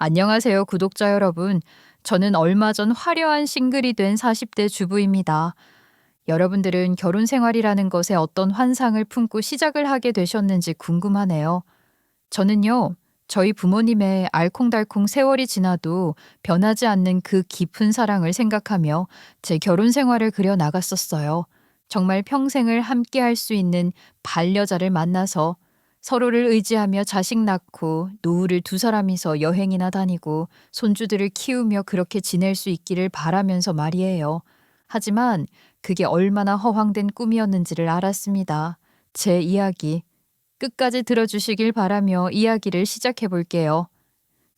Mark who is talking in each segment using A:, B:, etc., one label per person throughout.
A: 안녕하세요, 구독자 여러분. 저는 얼마 전 화려한 싱글이 된 40대 주부입니다. 여러분들은 결혼 생활이라는 것에 어떤 환상을 품고 시작을 하게 되셨는지 궁금하네요. 저는요, 저희 부모님의 알콩달콩 세월이 지나도 변하지 않는 그 깊은 사랑을 생각하며 제 결혼 생활을 그려 나갔었어요. 정말 평생을 함께 할 수 있는 반려자를 만나서 서로를 의지하며 자식 낳고 노후를 두 사람이서 여행이나 다니고 손주들을 키우며 그렇게 지낼 수 있기를 바라면서 말이에요. 하지만 그게 얼마나 허황된 꿈이었는지를 알았습니다. 제 이야기 끝까지 들어주시길 바라며 이야기를 시작해 볼게요.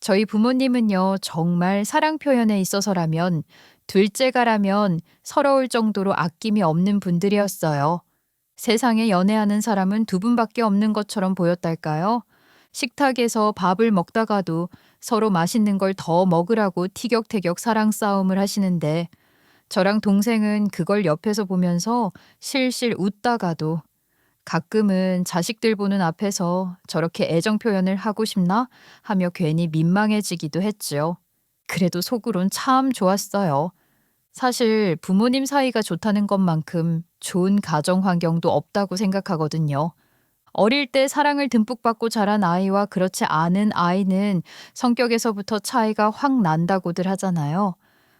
A: 저희 부모님은요, 정말 사랑 표현에 있어서라면, 둘째가라면 서러울 정도로 아낌이 없는 분들이었어요. 세상에 연애하는 사람은 두 분밖에 없는 것처럼 보였달까요? 식탁에서 밥을 먹다가도 서로 맛있는 걸 더 먹으라고 티격태격 사랑 싸움을 하시는데, 저랑 동생은 그걸 옆에서 보면서 실실 웃다가도 가끔은 자식들 보는 앞에서 저렇게 애정 표현을 하고 싶나 하며 괜히 민망해지기도 했지요. 그래도 속으론 참 좋았어요. 사실 부모님 사이가 좋다는 것만큼 좋은 가정 환경도 없다고 생각하거든요. 어릴 때 사랑을 듬뿍 받고 자란 아이와 그렇지 않은 아이는 성격에서부터 차이가 확 난다고들 하잖아요.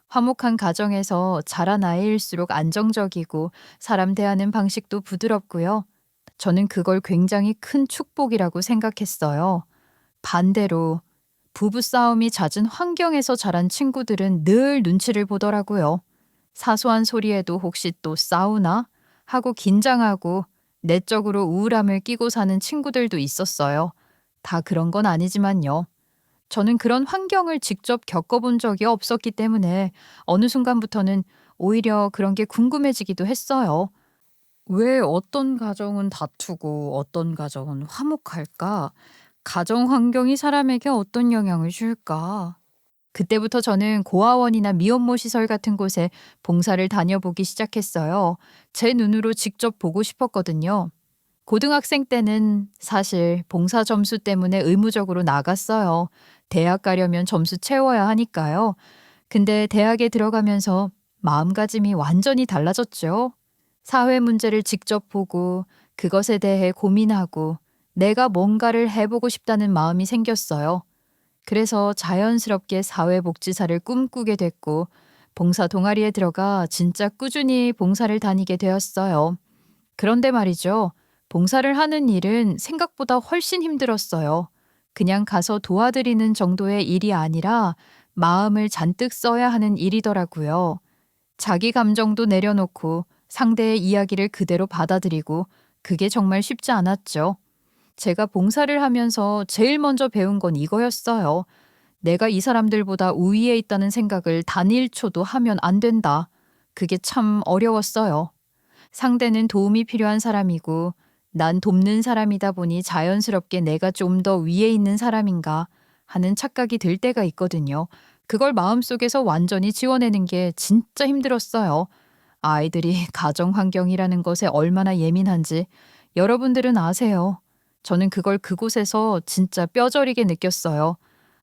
A: 화목한 가정에서 자란 아이일수록 안정적이고 사람 대하는 방식도 부드럽고요. 저는 그걸 굉장히 큰 축복이라고 생각했어요. 반대로 부부싸움이 잦은 환경에서 자란 친구들은 늘 눈치를 보더라고요. 사소한 소리에도 혹시 또 싸우나? 하고 긴장하고 내적으로 우울함을 끼고 사는 친구들도 있었어요. 다 그런 건 아니지만요. 저는 그런 환경을 직접 겪어본 적이 없었기 때문에 어느 순간부터는 오히려 그런 게 궁금해지기도 했어요. 왜 어떤 가정은 다투고 어떤 가정은 화목할까? 가정 환경이 사람에게 어떤 영향을 줄까? 그때부터 저는 고아원이나 미혼모 시설 같은 곳에 봉사를 다녀보기 시작했어요. 제 눈으로 직접 보고 싶었거든요. 고등학생 때는 사실 봉사 점수 때문에 의무적으로 나갔어요. 대학 가려면 점수 채워야 하니까요. 근데 대학에 들어가면서 마음가짐이 완전히 달라졌죠. 사회 문제를 직접 보고 그것에 대해 고민하고 내가 뭔가를 해보고 싶다는 마음이 생겼어요. 그래서 자연스럽게 사회복지사를 꿈꾸게 됐고 봉사 동아리에 들어가 진짜 꾸준히 봉사를 다니게 되었어요. 그런데 말이죠. 봉사를 하는 일은 생각보다 훨씬 힘들었어요. 그냥 가서 도와드리는 정도의 일이 아니라 마음을 잔뜩 써야 하는 일이더라고요. 자기 감정도 내려놓고 상대의 이야기를 그대로 받아들이고 그게 정말 쉽지 않았죠. 제가 봉사를 하면서 제일 먼저 배운 건 이거였어요. 내가 이 사람들보다 우위에 있다는 생각을 단 1초도 하면 안 된다. 그게 참 어려웠어요. 상대는 도움이 필요한 사람이고 난 돕는 사람이다 보니 자연스럽게 내가 좀 더 위에 있는 사람인가 하는 착각이 들 때가 있거든요. 그걸 마음속에서 완전히 지워내는 게 진짜 힘들었어요. 아이들이 가정 환경이라는 것에 얼마나 예민한지 여러분들은 아세요. 저는 그걸 그곳에서 진짜 뼈저리게 느꼈어요.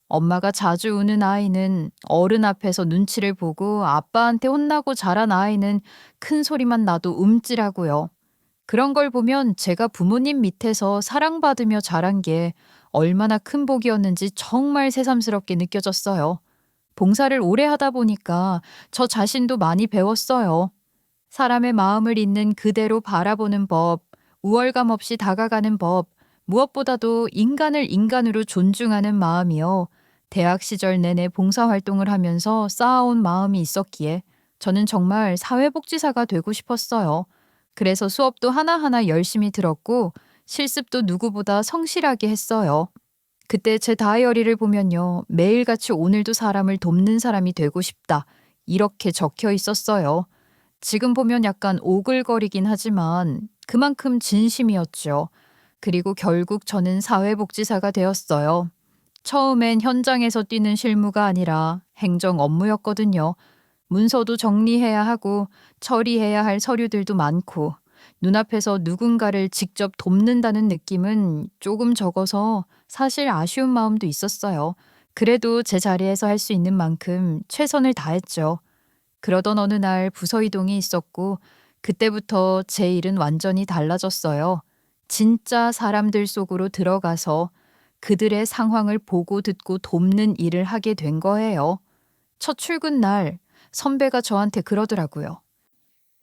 A: 엄마가 자주 우는 아이는 어른 앞에서 눈치를 보고 아빠한테 혼나고 자란 아이는 큰 소리만 나도 움찔하고요. 그런 걸 보면 제가 부모님 밑에서 사랑받으며 자란 게 얼마나 큰 복이었는지 정말 새삼스럽게 느껴졌어요. 봉사를 오래 하다 보니까 저 자신도 많이 배웠어요. 사람의 마음을 있는 그대로 바라보는 법, 우월감 없이 다가가는 법, 무엇보다도 인간을 인간으로 존중하는 마음이요. 대학 시절 내내 봉사활동을 하면서 쌓아온 마음이 있었기에 저는 정말 사회복지사가 되고 싶었어요. 그래서 수업도 하나하나 열심히 들었고 실습도 누구보다 성실하게 했어요. 그때 제 다이어리를 보면요. 매일같이 오늘도 사람을 돕는 사람이 되고 싶다. 이렇게 적혀 있었어요. 지금 보면 약간 오글거리긴 하지만 그만큼 진심이었죠. 그리고 결국 저는 사회복지사가 되었어요. 처음엔 현장에서 뛰는 실무가 아니라 행정 업무였거든요. 문서도 정리해야 하고 처리해야 할 서류들도 많고 눈앞에서 누군가를 직접 돕는다는 느낌은 조금 적어서 사실 아쉬운 마음도 있었어요. 그래도 제 자리에서 할 수 있는 만큼 최선을 다했죠. 그러던 어느 날 부서 이동이 있었고 그때부터 제 일은 완전히 달라졌어요. 진짜 사람들 속으로 들어가서 그들의 상황을 보고 듣고 돕는 일을 하게 된 거예요. 첫 출근 날 선배가 저한테 그러더라고요.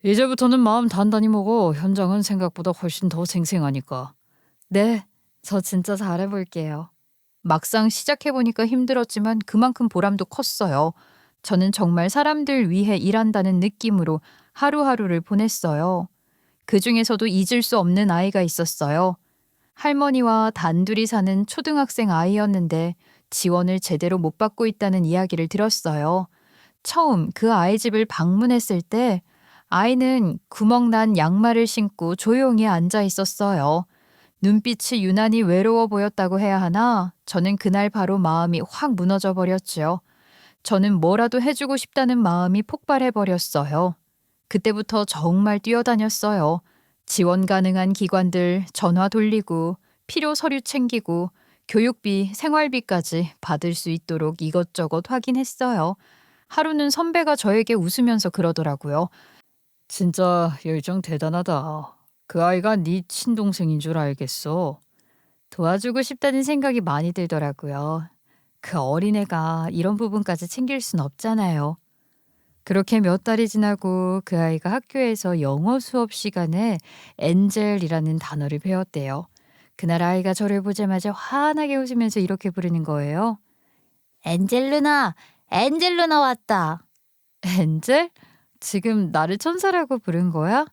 A: 이제부터는 마음 단단히 먹어. 현장은 생각보다 훨씬 더 생생하니까. 네, 저 진짜 잘해볼게요. 막상 시작해보니까 힘들었지만 그만큼 보람도 컸어요. 저는 정말 사람들 위해 일한다는 느낌으로 하루하루를 보냈어요. 그 중에서도 잊을 수 없는 아이가 있었어요. 할머니와 단둘이 사는 초등학생 아이였는데 지원을 제대로 못 받고 있다는 이야기를 들었어요. 처음 그 아이 집을 방문했을 때 아이는 구멍난 양말을 신고 조용히 앉아 있었어요. 눈빛이 유난히 외로워 보였다고 해야 하나? 저는 그날 바로 마음이 확 무너져 버렸지요. 저는 뭐라도 해주고 싶다는 마음이 폭발해 버렸어요. 그때부터 정말 뛰어다녔어요. 지원 가능한 기관들 전화 돌리고 필요 서류 챙기고 교육비, 생활비까지 받을 수 있도록 이것저것 확인했어요. 하루는 선배가 저에게 웃으면서 그러더라고요. 진짜 열정 대단하다. 그 아이가 네 친동생인 줄 알겠어. 도와주고 싶다는 생각이 많이 들더라고요. 그 어린애가 이런 부분까지 챙길 순 없잖아요. 그렇게 몇 달이 지나고 그 아이가 학교에서 영어 수업 시간에 엔젤이라는 단어를 배웠대요. 그날 아이가 저를 보자마자 환하게 웃으면서 이렇게 부르는 거예요. 엔젤 누나, 엔젤 누나 왔다. 엔젤? 지금 나를 천사라고 부른 거야?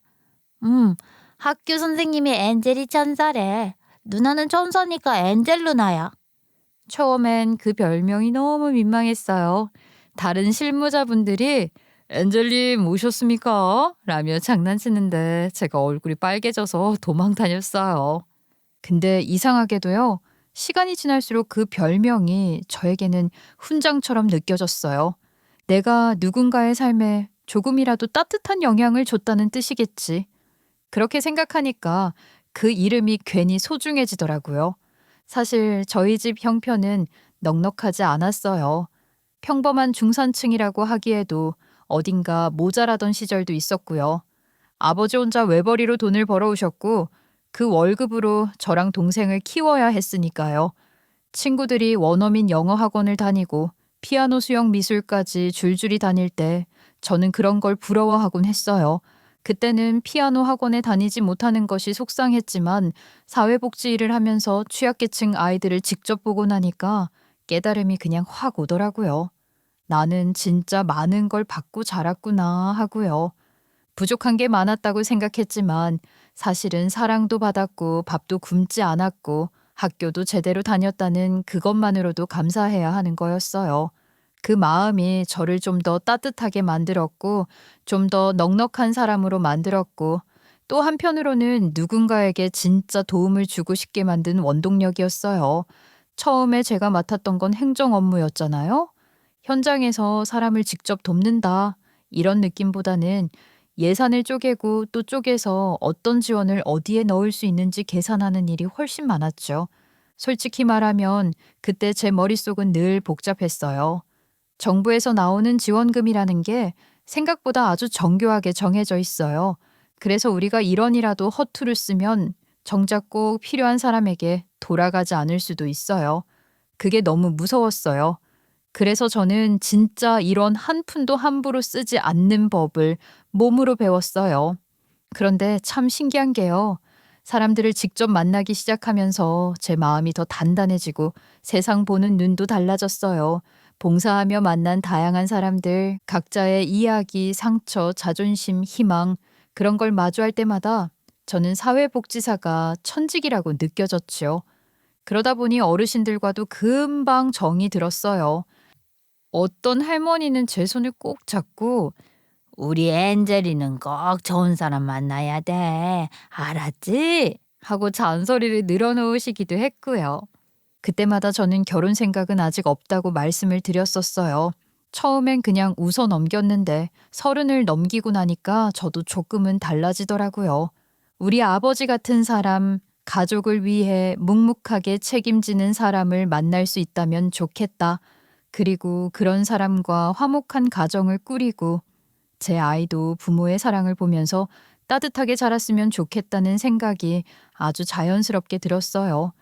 A: 학교 선생님이 엔젤이 천사래. 누나는 천사니까 엔젤 누나야. 처음엔 그 별명이 너무 민망했어요. 다른 실무자분들이 엔젤님 오셨습니까? 라며 장난치는데 제가 얼굴이 빨개져서 도망 다녔어요. 근데 이상하게도요. 시간이 지날수록 그 별명이 저에게는 훈장처럼 느껴졌어요. 내가 누군가의 삶에 조금이라도 따뜻한 영향을 줬다는 뜻이겠지. 그렇게 생각하니까 그 이름이 괜히 소중해지더라고요. 사실 저희 집 형편은 넉넉하지 않았어요. 평범한 중산층이라고 하기에도 어딘가 모자라던 시절도 있었고요. 아버지 혼자 외벌이로 돈을 벌어오셨고 그 월급으로 저랑 동생을 키워야 했으니까요. 친구들이 원어민 영어 학원을 다니고 피아노 수영 미술까지 줄줄이 다닐 때 저는 그런 걸 부러워하곤 했어요. 그때는 피아노 학원에 다니지 못하는 것이 속상했지만 사회복지 일을 하면서 취약계층 아이들을 직접 보고 나니까 깨달음이 그냥 확 오더라고요. 나는 진짜 많은 걸 받고 자랐구나 하고요. 부족한 게 많았다고 생각했지만 사실은 사랑도 받았고 밥도 굶지 않았고 학교도 제대로 다녔다는 그것만으로도 감사해야 하는 거였어요. 그 마음이 저를 좀 더 따뜻하게 만들었고 좀 더 넉넉한 사람으로 만들었고 또 한편으로는 누군가에게 진짜 도움을 주고 싶게 만든 원동력이었어요. 처음에 제가 맡았던 건 행정 업무였잖아요. 현장에서 사람을 직접 돕는다. 이런 느낌보다는 예산을 쪼개고 또 쪼개서 어떤 지원을 어디에 넣을 수 있는지 계산하는 일이 훨씬 많았죠. 솔직히 말하면 그때 제 머릿속은 늘 복잡했어요. 정부에서 나오는 지원금이라는 게 생각보다 아주 정교하게 정해져 있어요. 그래서 우리가 1원이라도 허투루 쓰면 정작 꼭 필요한 사람에게 돌아가지 않을 수도 있어요. 그게 너무 무서웠어요. 그래서 저는 진짜 1원 한 푼도 함부로 쓰지 않는 법을 몸으로 배웠어요. 그런데 참 신기한 게요. 사람들을 직접 만나기 시작하면서 제 마음이 더 단단해지고 세상 보는 눈도 달라졌어요. 봉사하며 만난 다양한 사람들, 각자의 이야기, 상처, 자존심, 희망, 그런 걸 마주할 때마다 저는 사회복지사가 천직이라고 느껴졌지요. 그러다 보니 어르신들과도 금방 정이 들었어요. 어떤 할머니는 제 손을 꼭 잡고 우리 엔젤이는 꼭 좋은 사람 만나야 돼. 알았지? 하고 잔소리를 늘어놓으시기도 했고요. 그때마다 저는 결혼 생각은 아직 없다고 말씀을 드렸었어요. 처음엔 그냥 웃어 넘겼는데 30을 넘기고 나니까 저도 조금은 달라지더라고요. 우리 아버지 같은 사람, 가족을 위해 묵묵하게 책임지는 사람을 만날 수 있다면 좋겠다. 그리고 그런 사람과 화목한 가정을 꾸리고 제 아이도 부모의 사랑을 보면서 따뜻하게 자랐으면 좋겠다는 생각이 아주 자연스럽게 들었어요.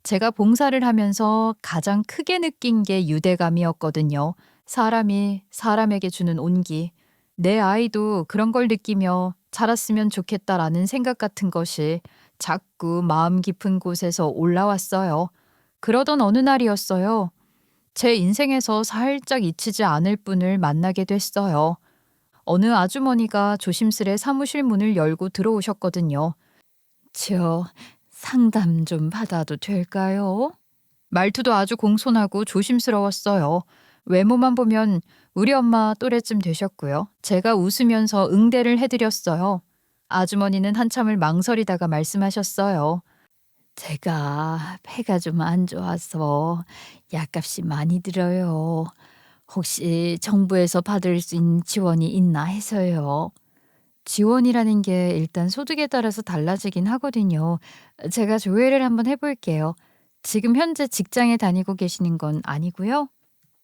A: 제가 봉사를 하면서 가장 크게 느낀 게 유대감이었거든요. 사람이 사람에게 주는 온기. 내 아이도 그런 걸 느끼며 자랐으면 좋겠다라는 생각 같은 것이 자꾸 마음 깊은 곳에서 올라왔어요. 그러던 어느 날이었어요. 제 인생에서 살짝 잊히지 않을 분을 만나게 됐어요. 어느 아주머니가 조심스레 사무실 문을 열고 들어오셨거든요. 저 상담 좀 받아도 될까요? 말투도 아주 공손하고 조심스러웠어요. 외모만 보면 우리 엄마 또래쯤 되셨고요. 제가 웃으면서 응대를 해드렸어요. 아주머니는 한참을 망설이다가 말씀하셨어요. 제가 폐가 좀 안 좋아서 약값이 많이 들어요. 혹시 정부에서 받을 수 있는 지원이 있나 해서요. 지원이라는 게 일단 소득에 따라서 달라지긴 하거든요. 제가 조회를 한번 해볼게요. 지금 현재 직장에 다니고 계시는 건 아니고요.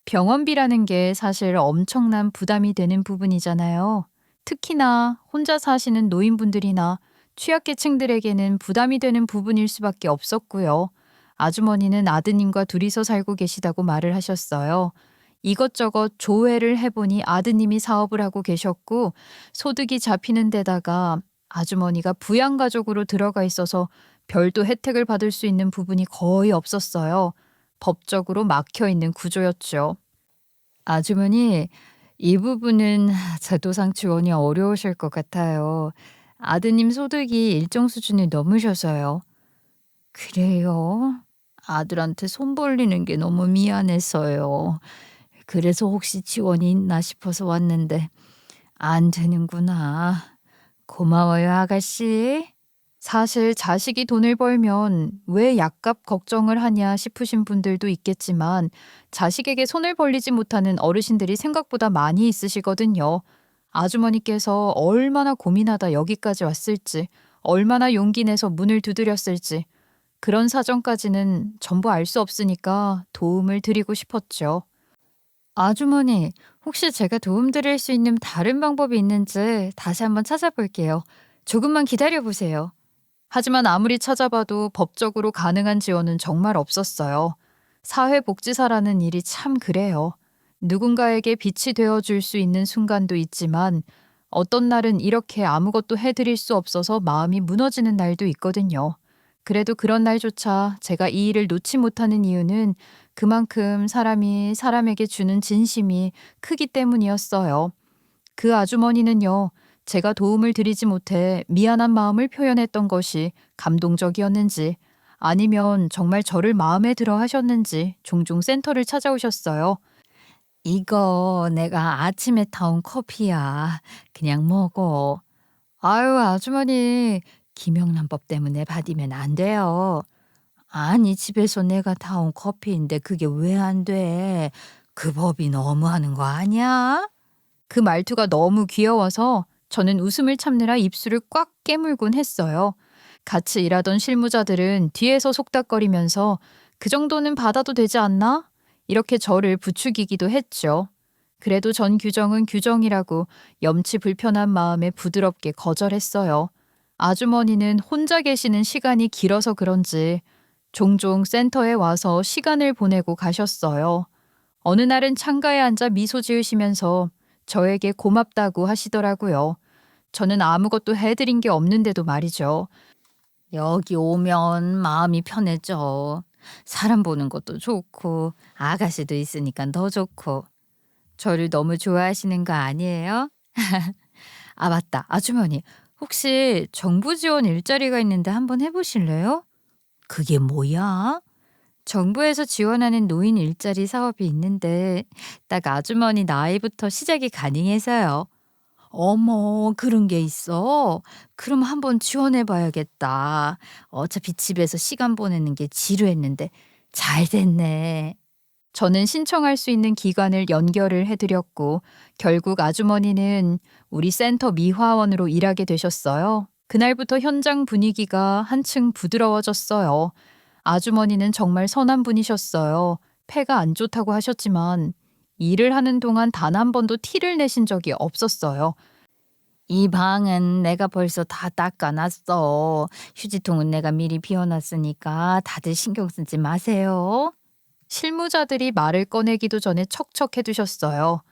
A: 병원비라는 게 사실 엄청난 부담이 되는 부분이잖아요. 특히나 혼자 사시는 노인분들이나 취약계층들에게는 부담이 되는 부분일 수밖에 없었고요. 아주머니는 아드님과 둘이서 살고 계시다고 말을 하셨어요. 이것저것 조회를 해보니 아드님이 사업을 하고 계셨고 소득이 잡히는 데다가 아주머니가 부양가족으로 들어가 있어서 별도 혜택을 받을 수 있는 부분이 거의 없었어요. 법적으로 막혀 있는 구조였죠. 아주머니, 이 부분은 제도상 지원이 어려우실 것 같아요. 아드님 소득이 일정 수준이 넘으셔서요. 그래요? 아들한테 손 벌리는 게 너무 미안해서요. 그래서 혹시 지원이 있나 싶어서 왔는데 안 되는구나. 고마워요, 아가씨. 사실 자식이 돈을 벌면 왜 약값 걱정을 하냐 싶으신 분들도 있겠지만 자식에게 손을 벌리지 못하는 어르신들이 생각보다 많이 있으시거든요. 아주머니께서 얼마나 고민하다 여기까지 왔을지, 얼마나 용기 내서 문을 두드렸을지, 그런 사정까지는 전부 알 수 없으니까 도움을 드리고 싶었죠. 아주머니, 혹시 제가 도움드릴 수 있는 다른 방법이 있는지 다시 한번 찾아볼게요. 조금만 기다려 보세요. 하지만 아무리 찾아봐도 법적으로 가능한 지원은 정말 없었어요. 사회복지사라는 일이 참 그래요. 누군가에게 빛이 되어줄 수 있는 순간도 있지만 어떤 날은 이렇게 아무것도 해드릴 수 없어서 마음이 무너지는 날도 있거든요. 그래도 그런 날조차 제가 이 일을 놓지 못하는 이유는 그만큼 사람이 사람에게 주는 진심이 크기 때문이었어요. 그 아주머니는요, 제가 도움을 드리지 못해 미안한 마음을 표현했던 것이 감동적이었는지 아니면 정말 저를 마음에 들어 하셨는지 종종 센터를 찾아오셨어요. 이거 내가 아침에 타온 커피야. 그냥 먹어. 아유, 아주머니, 김영란법 때문에 받으면 안 돼요. 아니, 집에서 내가 타온 커피인데 그게 왜 안 돼? 그 법이 너무하는 거 아니야? 그 말투가 너무 귀여워서 저는 웃음을 참느라 입술을 꽉 깨물곤 했어요. 같이 일하던 실무자들은 뒤에서 속닥거리면서 그 정도는 받아도 되지 않나? 이렇게 저를 부추기기도 했죠. 그래도 전 규정은 규정이라고 염치 불편한 마음에 부드럽게 거절했어요. 아주머니는 혼자 계시는 시간이 길어서 그런지 종종 센터에 와서 시간을 보내고 가셨어요. 어느 날은 창가에 앉아 미소 지으시면서 저에게 고맙다고 하시더라고요. 저는 아무것도 해드린 게 없는데도 말이죠. 여기 오면 마음이 편해져. 사람 보는 것도 좋고 아가씨도 있으니까 더 좋고. 저를 너무 좋아하시는 거 아니에요? 아, 맞다. 아주머니, 혹시 정부 지원 일자리가 있는데 한번 해보실래요? 그게 뭐야? 정부에서 지원하는 노인 일자리 사업이 있는데 딱 아주머니 나이부터 시작이 가능해서요. 어머, 그런 게 있어? 그럼 한번 지원해 봐야겠다. 어차피 집에서 시간 보내는 게 지루했는데 잘 됐네. 저는 신청할 수 있는 기관을 연결을 해드렸고 결국 아주머니는 우리 센터 미화원으로 일하게 되셨어요. 그날부터 현장 분위기가 한층 부드러워졌어요. 아주머니는 정말 선한 분이셨어요. 폐가 안 좋다고 하셨지만 일을 하는 동안 단 한 번도 티를 내신 적이 없었어요. 이 방은 내가 벌써 다 닦아놨어. 휴지통은 내가 미리 비워놨으니까 다들 신경 쓰지 마세요. 실무자들이 말을 꺼내기도 전에 척척해 두셨어요.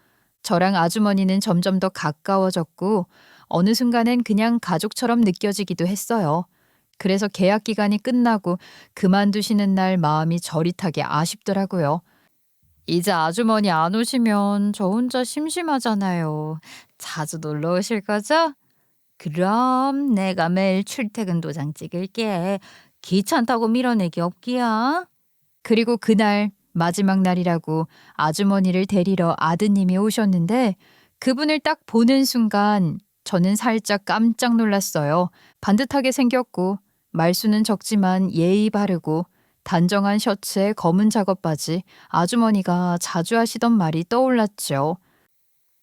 A: 저랑 아주머니는 점점 더 가까워졌고 어느 순간엔 그냥 가족처럼 느껴지기도 했어요. 그래서 계약 기간이 끝나고 그만두시는 날 마음이 저릿하게 아쉽더라고요. 이제 아주머니 안 오시면 저 혼자 심심하잖아요. 자주 놀러 오실 거죠? 그럼 내가 매일 출퇴근 도장 찍을게. 귀찮다고 밀어내기 없기야. 그리고 그날 마지막 날이라고 아주머니를 데리러 아드님이 오셨는데 그분을 딱 보는 순간 저는 살짝 깜짝 놀랐어요. 반듯하게 생겼고 말수는 적지만 예의 바르고 단정한 셔츠에 검은 작업 바지, 아주머니가 자주 하시던 말이 떠올랐죠.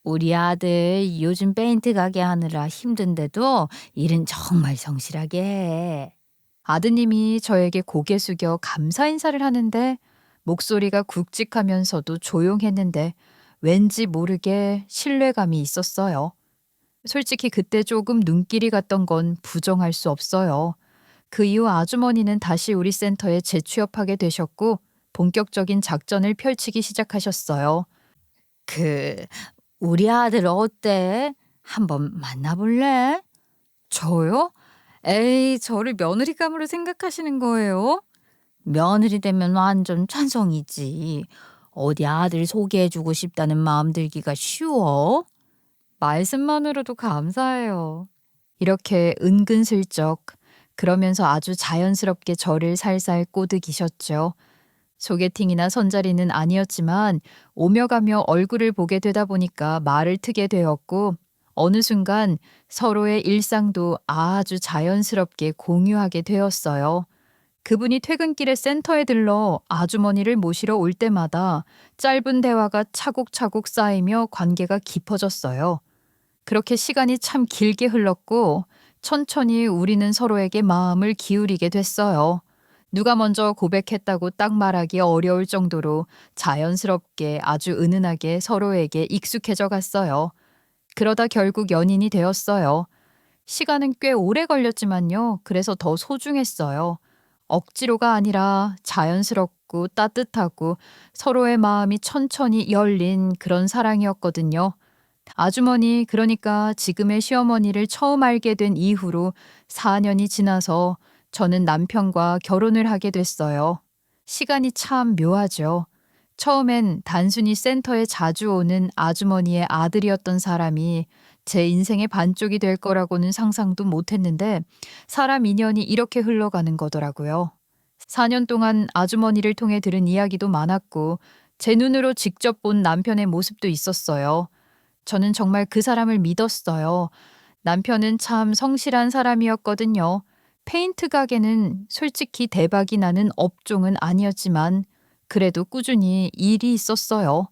A: 우리 아들 요즘 페인트 가게 하느라 힘든데도 일은 정말 성실하게 해. 아드님이 저에게 고개 숙여 감사 인사를 하는데 목소리가 굵직하면서도 조용했는데 왠지 모르게 신뢰감이 있었어요. 솔직히 그때 조금 눈길이 갔던 건 부정할 수 없어요. 그 이후 아주머니는 다시 우리 센터에 재취업하게 되셨고 본격적인 작전을 펼치기 시작하셨어요. 그 우리 아들 어때? 한번 만나볼래? 저요? 에이, 저를 며느리감으로 생각하시는 거예요? 며느리 되면 완전 찬성이지. 어디 아들 소개해주고 싶다는 마음 들기가 쉬워? 말씀만으로도 감사해요. 이렇게 은근슬쩍 그러면서 아주 자연스럽게 저를 살살 꼬드기셨죠. 소개팅이나 선자리는 아니었지만 오며 가며 얼굴을 보게 되다 보니까 말을 트게 되었고 어느 순간 서로의 일상도 아주 자연스럽게 공유하게 되었어요. 그분이 퇴근길에 센터에 들러 아주머니를 모시러 올 때마다 짧은 대화가 차곡차곡 쌓이며 관계가 깊어졌어요. 그렇게 시간이 참 길게 흘렀고 천천히 우리는 서로에게 마음을 기울이게 됐어요. 누가 먼저 고백했다고 딱 말하기 어려울 정도로 자연스럽게 아주 은은하게 서로에게 익숙해져 갔어요. 그러다 결국 연인이 되었어요. 시간은 꽤 오래 걸렸지만요. 그래서 더 소중했어요. 억지로가 아니라 자연스럽고 따뜻하고 서로의 마음이 천천히 열린 그런 사랑이었거든요. 아주머니, 그러니까 지금의 시어머니를 처음 알게 된 이후로 4년이 지나서 저는 남편과 결혼을 하게 됐어요. 시간이 참 묘하죠. 처음엔 단순히 센터에 자주 오는 아주머니의 아들이었던 사람이 제 인생의 반쪽이 될 거라고는 상상도 못했는데 사람 인연이 이렇게 흘러가는 거더라고요. 4년 동안 아주머니를 통해 들은 이야기도 많았고 제 눈으로 직접 본 남편의 모습도 있었어요. 저는 정말 그 사람을 믿었어요. 남편은 참 성실한 사람이었거든요. 페인트 가게는 솔직히 대박이 나는 업종은 아니었지만 그래도 꾸준히 일이 있었어요.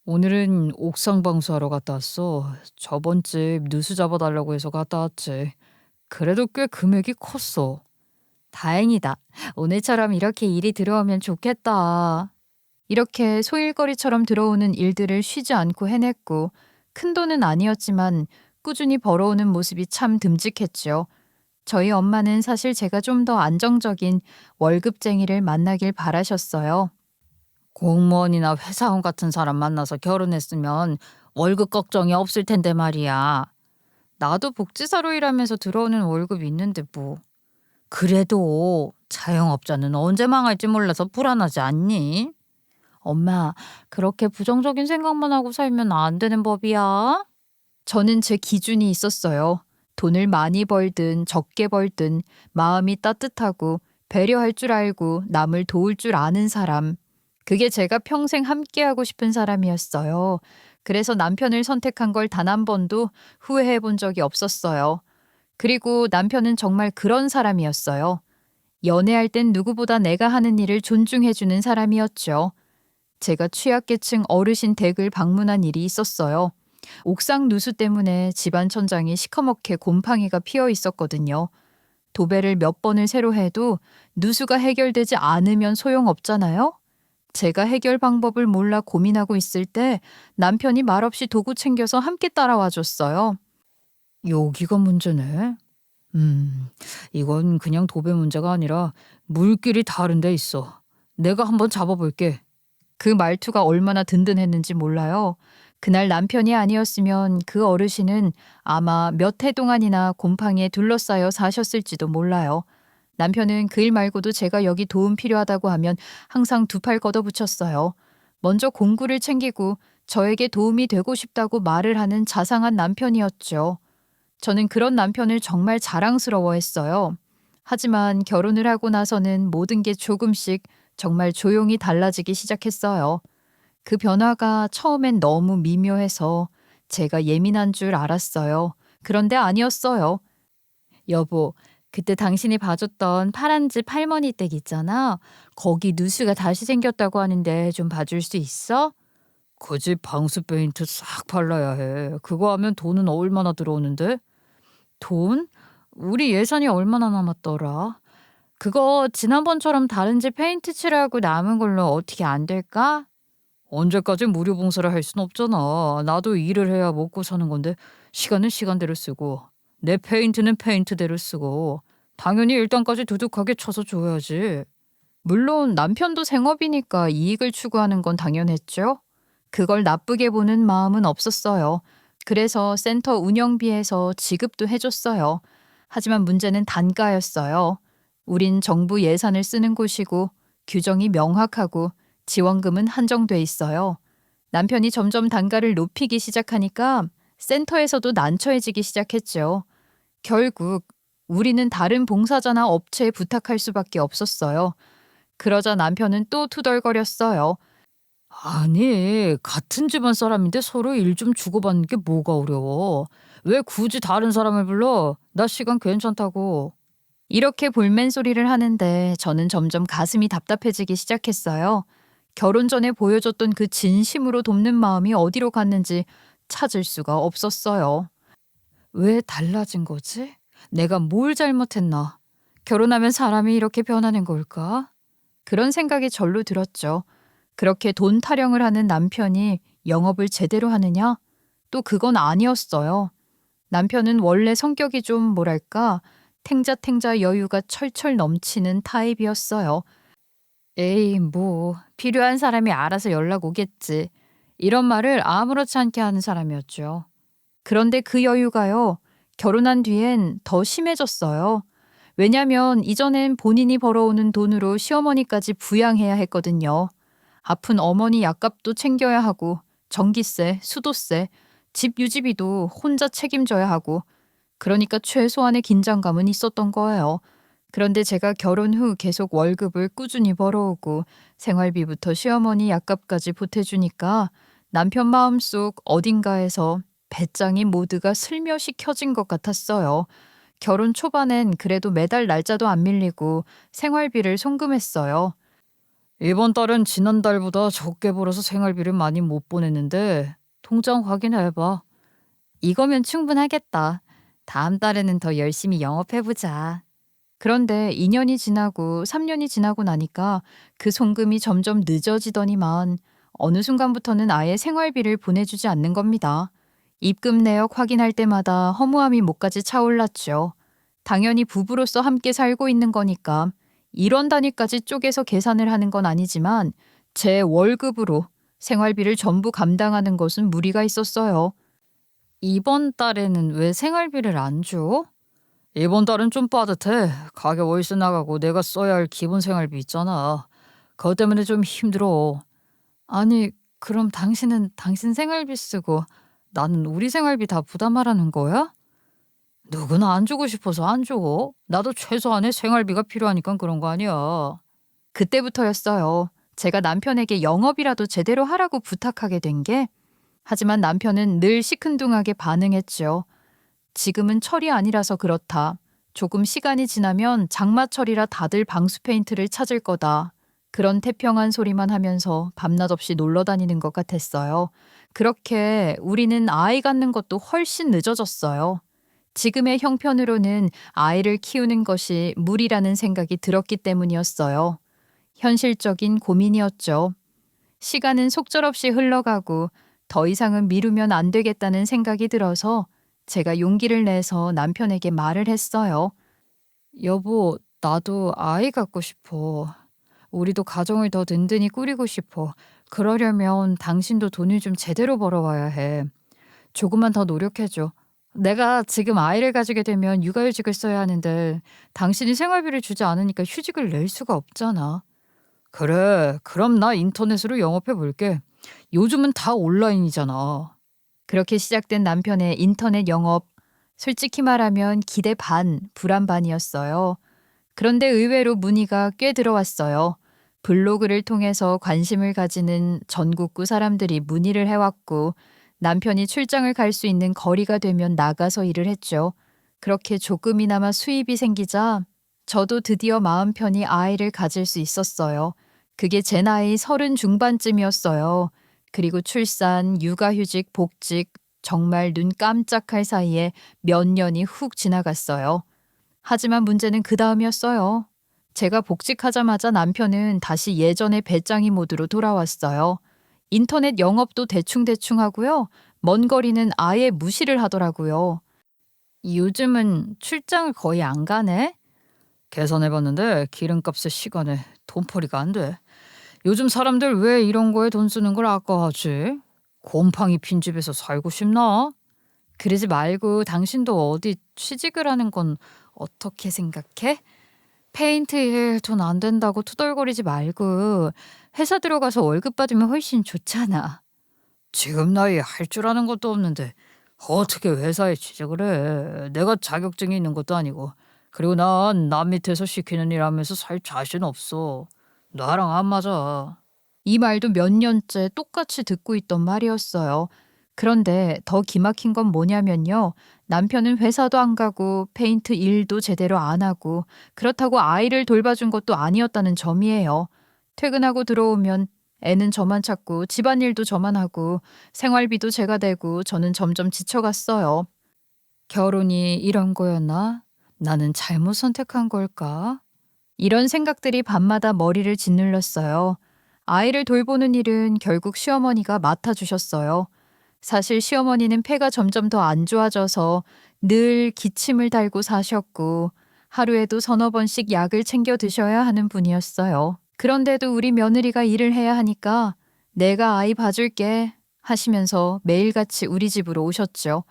A: 오늘은 옥상 방수하러 갔다 왔어. 저번 집 누수 잡아달라고 해서 갔다 왔지. 그래도 꽤 금액이 컸어. 다행이다. 오늘처럼 이렇게 일이 들어오면 좋겠다. 이렇게 소일거리처럼 들어오는 일들을 쉬지 않고 해냈고 큰돈은 아니었지만 꾸준히 벌어오는 모습이 참 듬직했죠. 저희 엄마는 사실 제가 좀 더 안정적인 월급쟁이를 만나길 바라셨어요. 공무원이나 회사원 같은 사람 만나서 결혼했으면 월급 걱정이 없을 텐데 말이야. 나도 복지사로 일하면서 들어오는 월급이 있는데 뭐. 그래도 자영업자는 언제 망할지 몰라서 불안하지 않니? 엄마, 그렇게 부정적인 생각만 하고 살면 안 되는 법이야. 저는 제 기준이 있었어요. 돈을 많이 벌든 적게 벌든 마음이 따뜻하고 배려할 줄 알고 남을 도울 줄 아는 사람. 그게 제가 평생 함께하고 싶은 사람이었어요. 그래서 남편을 선택한 걸 단 한 번도 후회해 본 적이 없었어요. 그리고 남편은 정말 그런 사람이었어요. 연애할 땐 누구보다 내가 하는 일을 존중해주는 사람이었죠. 제가 취약계층 어르신 댁을 방문한 일이 있었어요. 옥상 누수 때문에 집안 천장이 시커멓게 곰팡이가 피어 있었거든요. 도배를 몇 번을 새로 해도 누수가 해결되지 않으면 소용없잖아요. 제가 해결 방법을 몰라 고민하고 있을 때 남편이 말없이 도구 챙겨서 함께 따라와 줬어요. 여기가 문제네. 음, 이건 그냥 도배 문제가 아니라 물길이 다른 데 있어. 내가 한번 잡아볼게. 그 말투가 얼마나 든든했는지 몰라요. 그날 남편이 아니었으면 그 어르신은 아마 몇 해 동안이나 곰팡이에 둘러싸여 사셨을지도 몰라요. 남편은 그 일 말고도 제가 여기 도움 필요하다고 하면 항상 두 팔 걷어붙였어요. 먼저 공구를 챙기고 저에게 도움이 되고 싶다고 말을 하는 자상한 남편이었죠. 저는 그런 남편을 정말 자랑스러워했어요. 하지만 결혼을 하고 나서는 모든 게 조금씩 정말 조용히 달라지기 시작했어요. 그 변화가 처음엔 너무 미묘해서 제가 예민한 줄 알았어요. 그런데 아니었어요. 여보, 그때 당신이 봐줬던 파란 집 할머니 댁 있잖아. 거기 누수가 다시 생겼다고 하는데 좀 봐줄 수 있어? 그 집 방수 페인트 싹 발라야 해. 그거 하면 돈은 얼마나 들어오는데? 돈? 우리 예산이 얼마나 남았더라? 그거 지난번처럼 다른 집 페인트 칠하고 남은 걸로 어떻게 안 될까? 언제까지 무료 봉사를 할 순 없잖아. 나도 일을 해야 먹고 사는 건데 시간은 시간대로 쓰고 내 페인트는 페인트대로 쓰고 당연히 일당까지 두둑하게 쳐서 줘야지. 물론 남편도 생업이니까 이익을 추구하는 건 당연했죠. 그걸 나쁘게 보는 마음은 없었어요. 그래서 센터 운영비에서 지급도 해줬어요. 하지만 문제는 단가였어요. 우린 정부 예산을 쓰는 곳이고 규정이 명확하고 지원금은 한정돼 있어요. 남편이 점점 단가를 높이기 시작하니까 센터에서도 난처해지기 시작했죠. 결국 우리는 다른 봉사자나 업체에 부탁할 수밖에 없었어요. 그러자 남편은 또 투덜거렸어요. 아니, 같은 집안 사람인데 서로 일 좀 주고받는 게 뭐가 어려워. 왜 굳이 다른 사람을 불러? 나 시간 괜찮다고. 이렇게 볼멘 소리를 하는데 저는 점점 가슴이 답답해지기 시작했어요. 결혼 전에 보여줬던 그 진심으로 돕는 마음이 어디로 갔는지 찾을 수가 없었어요. 왜 달라진 거지? 내가 뭘 잘못했나? 결혼하면 사람이 이렇게 변하는 걸까? 그런 생각이 절로 들었죠. 그렇게 돈 타령을 하는 남편이 영업을 제대로 하느냐? 또 그건 아니었어요. 남편은 원래 성격이 좀 뭐랄까, 탱자탱자 여유가 철철 넘치는 타입이었어요. 에이, 뭐, 필요한 사람이 알아서 연락 오겠지. 이런 말을 아무렇지 않게 하는 사람이었죠. 그런데 그 여유가요, 결혼한 뒤엔 더 심해졌어요. 왜냐면 이전엔 본인이 벌어오는 돈으로 시어머니까지 부양해야 했거든요. 아픈 어머니 약값도 챙겨야 하고, 전기세, 수도세, 집 유지비도 혼자 책임져야 하고, 그러니까 최소한의 긴장감은 있었던 거예요. 그런데 제가 결혼 후 계속 월급을 꾸준히 벌어오고 생활비부터 시어머니 약값까지 보태주니까 남편 마음속 어딘가에서 배짱이 모두가 슬며시 켜진 것 같았어요. 결혼 초반엔 그래도 매달 날짜도 안 밀리고 생활비를 송금했어요. 이번 달은 지난달보다 적게 벌어서 생활비를 많이 못 보냈는데 통장 확인해봐. 이거면 충분하겠다. 다음 달에는 더 열심히 영업해보자. 그런데 2년이 지나고 3년이 지나고 나니까 그 송금이 점점 늦어지더니만 어느 순간부터는 아예 생활비를 보내주지 않는 겁니다. 입금 내역 확인할 때마다 허무함이 목까지 차올랐죠. 당연히 부부로서 함께 살고 있는 거니까 이런 단위까지 쪼개서 계산을 하는 건 아니지만 제 월급으로 생활비를 전부 감당하는 것은 무리가 있었어요. 이번 달에는 왜 생활비를 안 줘? 이번 달은 좀 빠듯해. 가게 월세 나가고 내가 써야 할 기본 생활비 있잖아. 그것 때문에 좀 힘들어. 아니, 그럼 당신은 당신 생활비 쓰고 나는 우리 생활비 다 부담하라는 거야? 누구나 안 주고 싶어서 안 줘. 나도 최소한의 생활비가 필요하니까 그런 거 아니야. 그때부터였어요. 제가 남편에게 영업이라도 제대로 하라고 부탁하게 된 게. 하지만 남편은 늘 시큰둥하게 반응했죠. 지금은 철이 아니라서 그렇다. 조금 시간이 지나면 장마철이라 다들 방수 페인트를 찾을 거다. 그런 태평한 소리만 하면서 밤낮 없이 놀러 다니는 것 같았어요. 그렇게 우리는 아이 갖는 것도 훨씬 늦어졌어요. 지금의 형편으로는 아이를 키우는 것이 무리라는 생각이 들었기 때문이었어요. 현실적인 고민이었죠. 시간은 속절없이 흘러가고 더 이상은 미루면 안 되겠다는 생각이 들어서 제가 용기를 내서 남편에게 말을 했어요. 여보, 나도 아이 갖고 싶어. 우리도 가정을 더 든든히 꾸리고 싶어. 그러려면 당신도 돈을 좀 제대로 벌어와야 해. 조금만 더 노력해줘. 내가 지금 아이를 가지게 되면 육아휴직을 써야 하는데 당신이 생활비를 주지 않으니까 휴직을 낼 수가 없잖아. 그래, 그럼 나 인터넷으로 영업해 볼게. 요즘은 다 온라인이잖아. 그렇게 시작된 남편의 인터넷 영업. 솔직히 말하면 기대 반, 불안 반이었어요. 그런데 의외로 문의가 꽤 들어왔어요. 블로그를 통해서 관심을 가지는 전국구 사람들이 문의를 해왔고 남편이 출장을 갈 수 있는 거리가 되면 나가서 일을 했죠. 그렇게 조금이나마 수입이 생기자 저도 드디어 마음 편히 아이를 가질 수 있었어요. 그게 제 나이 30 중반쯤이었어요. 그리고 출산, 육아휴직, 복직, 정말 눈 깜짝할 사이에 몇 년이 훅 지나갔어요. 하지만 문제는 그 다음이었어요. 제가 복직하자마자 남편은 다시 예전의 배짱이 모드로 돌아왔어요. 인터넷 영업도 대충대충 하고요. 먼 거리는 아예 무시를 하더라고요. 요즘은 출장을 거의 안 가네? 계산해봤는데 기름값에 시간에 돈벌이가 안 돼. 요즘 사람들 왜 이런 거에 돈 쓰는 걸 아까워하지? 곰팡이 빈집에서 살고 싶나? 그러지 말고 당신도 어디 취직을 하는 건 어떻게 생각해? 페인트 일 돈 안 된다고 투덜거리지 말고 회사 들어가서 월급 받으면 훨씬 좋잖아. 지금 나이에 할 줄 아는 것도 없는데 어떻게 회사에 취직을 해? 내가 자격증이 있는 것도 아니고. 그리고 난 남 밑에서 시키는 일 하면서 살 자신 없어. 나랑 안 맞아. 이 말도 몇 년째 똑같이 듣고 있던 말이었어요. 그런데 더 기막힌 건 뭐냐면요. 남편은 회사도 안 가고 페인트 일도 제대로 안 하고 그렇다고 아이를 돌봐준 것도 아니었다는 점이에요. 퇴근하고 들어오면 애는 저만 찾고 집안일도 저만 하고 생활비도 제가 대고 저는 점점 지쳐갔어요. 결혼이 이런 거였나? 나는 잘못 선택한 걸까? 이런 생각들이 밤마다 머리를 짓눌렀어요. 아이를 돌보는 일은 결국 시어머니가 맡아주셨어요. 사실 시어머니는 폐가 점점 더 안 좋아져서 늘 기침을 달고 사셨고 하루에도 서너 번씩 약을 챙겨 드셔야 하는 분이었어요. 그런데도 우리 며느리가 일을 해야 하니까 내가 아이 봐줄게 하시면서 매일같이 우리 집으로 오셨죠.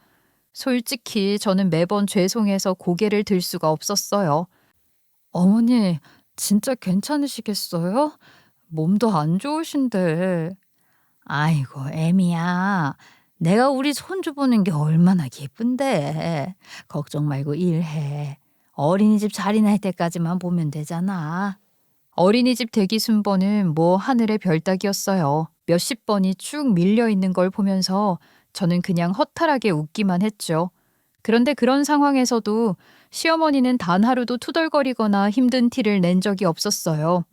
A: 솔직히 저는 매번 죄송해서 고개를 들 수가 없었어요. 어머니, 진짜 괜찮으시겠어요? 몸도 안 좋으신데. 아이고, 애미야. 내가 우리 손주 보는 게 얼마나 기쁜데. 걱정 말고 일해. 어린이집 자리날 때까지만 보면 되잖아. 어린이집 대기 순번은 뭐 하늘의 별 따기였어요. 몇십 번이 쭉 밀려 있는 걸 보면서 저는 그냥 허탈하게 웃기만 했죠. 그런데 그런 상황에서도 시어머니는 단 하루도 투덜거리거나 힘든 티를 낸 적이 없었어요.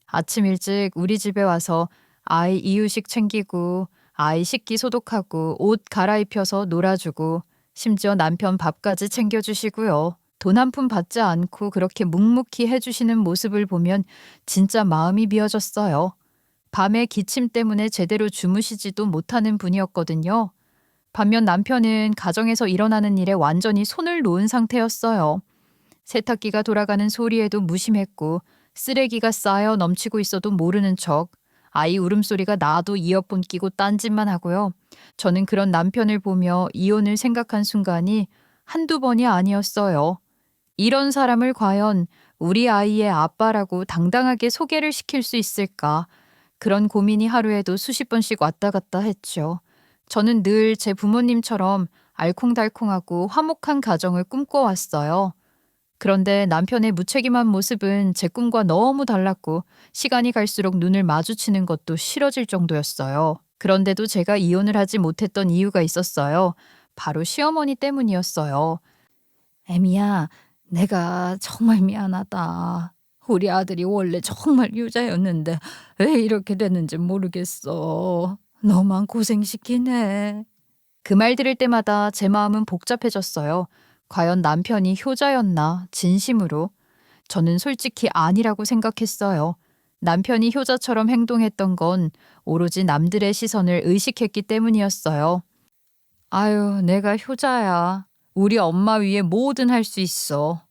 A: 아침 일찍 우리 집에 와서 아이 이유식 챙기고 아이 식기 소독하고 옷 갈아입혀서 놀아주고 심지어 남편 밥까지 챙겨주시고요. 돈 한 푼 받지 않고 그렇게 묵묵히 해주시는 모습을 보면 진짜 마음이 미어졌어요. 밤에 기침 때문에 제대로 주무시지도 못하는 분이었거든요. 반면 남편은 가정에서 일어나는 일에 완전히 손을 놓은 상태였어요. 세탁기가 돌아가는 소리에도 무심했고 쓰레기가 쌓여 넘치고 있어도 모르는 척, 아이 울음소리가 나도 이어폰 끼고 딴짓만 하고요. 저는 그런 남편을 보며 이혼을 생각한 순간이 한두 번이 아니었어요. 이런 사람을 과연 우리 아이의 아빠라고 당당하게 소개를 시킬 수 있을까? 그런 고민이 하루에도 수십 번씩 왔다 갔다 했죠. 저는 늘 제 부모님처럼 알콩달콩하고 화목한 가정을 꿈꿔왔어요. 그런데 남편의 무책임한 모습은 제 꿈과 너무 달랐고 시간이 갈수록 눈을 마주치는 것도 싫어질 정도였어요. 그런데도 제가 이혼을 하지 못했던 이유가 있었어요. 바로 시어머니 때문이었어요. 애미야, 내가 정말 미안하다. 우리 아들이 원래 정말 효자였는데 왜 이렇게 됐는지 모르겠어. 너만 고생시키네. 그 말 들을 때마다 제 마음은 복잡해졌어요. 과연 남편이 효자였나, 진심으로? 저는 솔직히 아니라고 생각했어요. 남편이 효자처럼 행동했던 건 오로지 남들의 시선을 의식했기 때문이었어요. 아유, 내가 효자야. 우리 엄마 위에 뭐든 할 수 있어.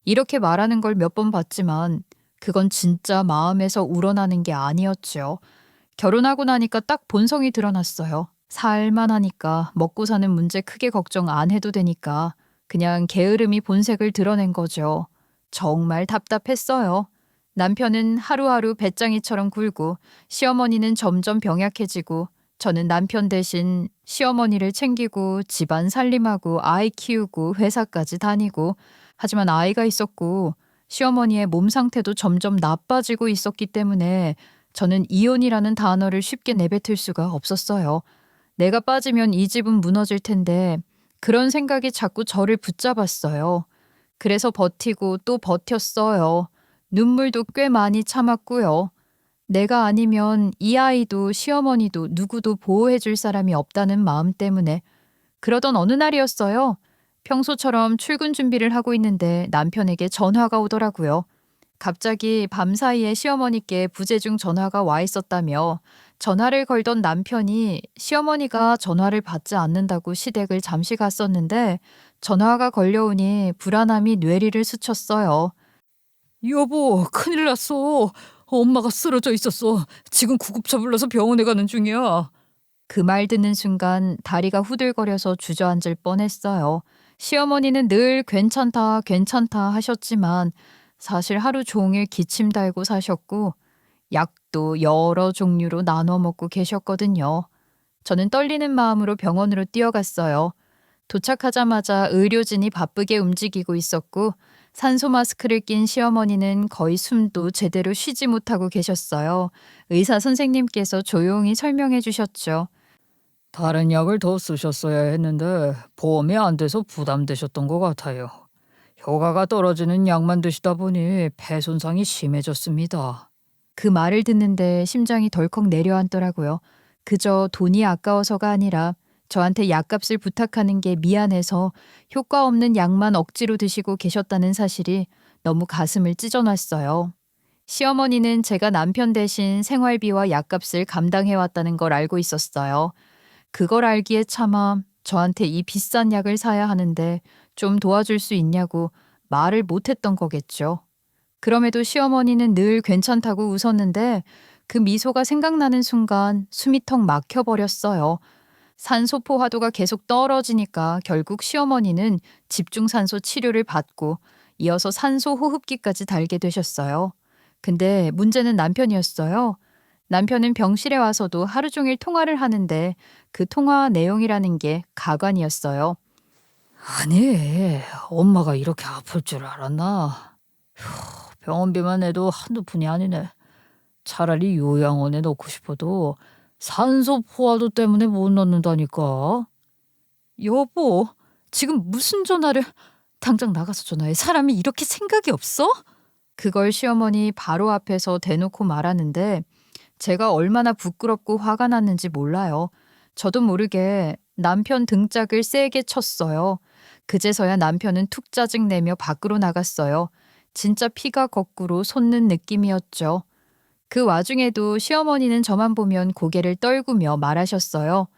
A: 이렇게 말하는 걸 몇 번 봤지만 그건 진짜 마음에서 우러나는 게 아니었죠. 결혼하고 나니까 딱 본성이 드러났어요. 살만 하니까 먹고 사는 문제 크게 걱정 안 해도 되니까 그냥 게으름이 본색을 드러낸 거죠. 정말 답답했어요. 남편은 하루하루 배짱이처럼 굴고 시어머니는 점점 병약해지고 저는 남편 대신 시어머니를 챙기고 집안 살림하고 아이 키우고 회사까지 다니고 하지만 아이가 있었고 시어머니의 몸 상태도 점점 나빠지고 있었기 때문에 저는 이혼이라는 단어를 쉽게 내뱉을 수가 없었어요. 내가 빠지면 이 집은 무너질 텐데 그런 생각이 자꾸 저를 붙잡았어요. 그래서 버티고 또 버텼어요. 눈물도 꽤 많이 참았고요. 내가 아니면 이 아이도 시어머니도 누구도 보호해 줄 사람이 없다는 마음 때문에 그러던 어느 날이었어요. 평소처럼 출근 준비를 하고 있는데 남편에게 전화가 오더라고요. 갑자기 밤사이에 시어머니께 부재중 전화가 와 있었다며 전화를 걸던 남편이 시어머니가 전화를 받지 않는다고 시댁을 잠시 갔었는데 전화가 걸려오니 불안함이 뇌리를 스쳤어요. 여보, 큰일 났어. 엄마가 쓰러져 있었어. 지금 구급차 불러서 병원에 가는 중이야. 그 말 듣는 순간 다리가 후들거려서 주저앉을 뻔했어요. 시어머니는 늘 괜찮다, 괜찮다 하셨지만 사실 하루 종일 기침 달고 사셨고 약도 여러 종류로 나눠 먹고 계셨거든요. 저는 떨리는 마음으로 병원으로 뛰어갔어요. 도착하자마자 의료진이 바쁘게 움직이고 있었고 산소 마스크를 낀 시어머니는 거의 숨도 제대로 쉬지 못하고 계셨어요. 의사 선생님께서 조용히 설명해 주셨죠. 다른 약을 더 쓰셨어야 했는데 보험이 안 돼서 부담되셨던 것 같아요. 효과가 떨어지는 약만 드시다 보니 폐 손상이 심해졌습니다. 그 말을 듣는데 심장이 덜컥 내려앉더라고요. 그저 돈이 아까워서가 아니라 저한테 약값을 부탁하는 게 미안해서 효과 없는 약만 억지로 드시고 계셨다는 사실이 너무 가슴을 찢어놨어요. 시어머니는 제가 남편 대신 생활비와 약값을 감당해왔다는 걸 알고 있었어요. 그걸 알기에 차마 저한테 이 비싼 약을 사야 하는데 좀 도와줄 수 있냐고 말을 못했던 거겠죠. 그럼에도 시어머니는 늘 괜찮다고 웃었는데 그 미소가 생각나는 순간 숨이 턱 막혀버렸어요. 산소 포화도가 계속 떨어지니까 결국 시어머니는 집중산소 치료를 받고 이어서 산소 호흡기까지 달게 되셨어요. 근데 문제는 남편이었어요. 남편은 병실에 와서도 하루 종일 통화를 하는데 그 통화 내용이라는 게 가관이었어요. 아니, 엄마가 이렇게 아플 줄 알았나? 병원비만 내도 한두 푼이 아니네. 차라리 요양원에 넣고 싶어도 산소 포화도 때문에 못 넣는다니까. 여보, 지금 무슨 전화를 당장 나가서 전화해. 사람이 이렇게 생각이 없어? 그걸 시어머니 바로 앞에서 대놓고 말하는데 제가 얼마나 부끄럽고 화가 났는지 몰라요. 저도 모르게 남편 등짝을 세게 쳤어요. 그제서야 남편은 툭 짜증내며 밖으로 나갔어요. 진짜 피가 거꾸로 솟는 느낌이었죠. 그 와중에도 시어머니는 저만 보면 고개를 떨구며 말하셨어요.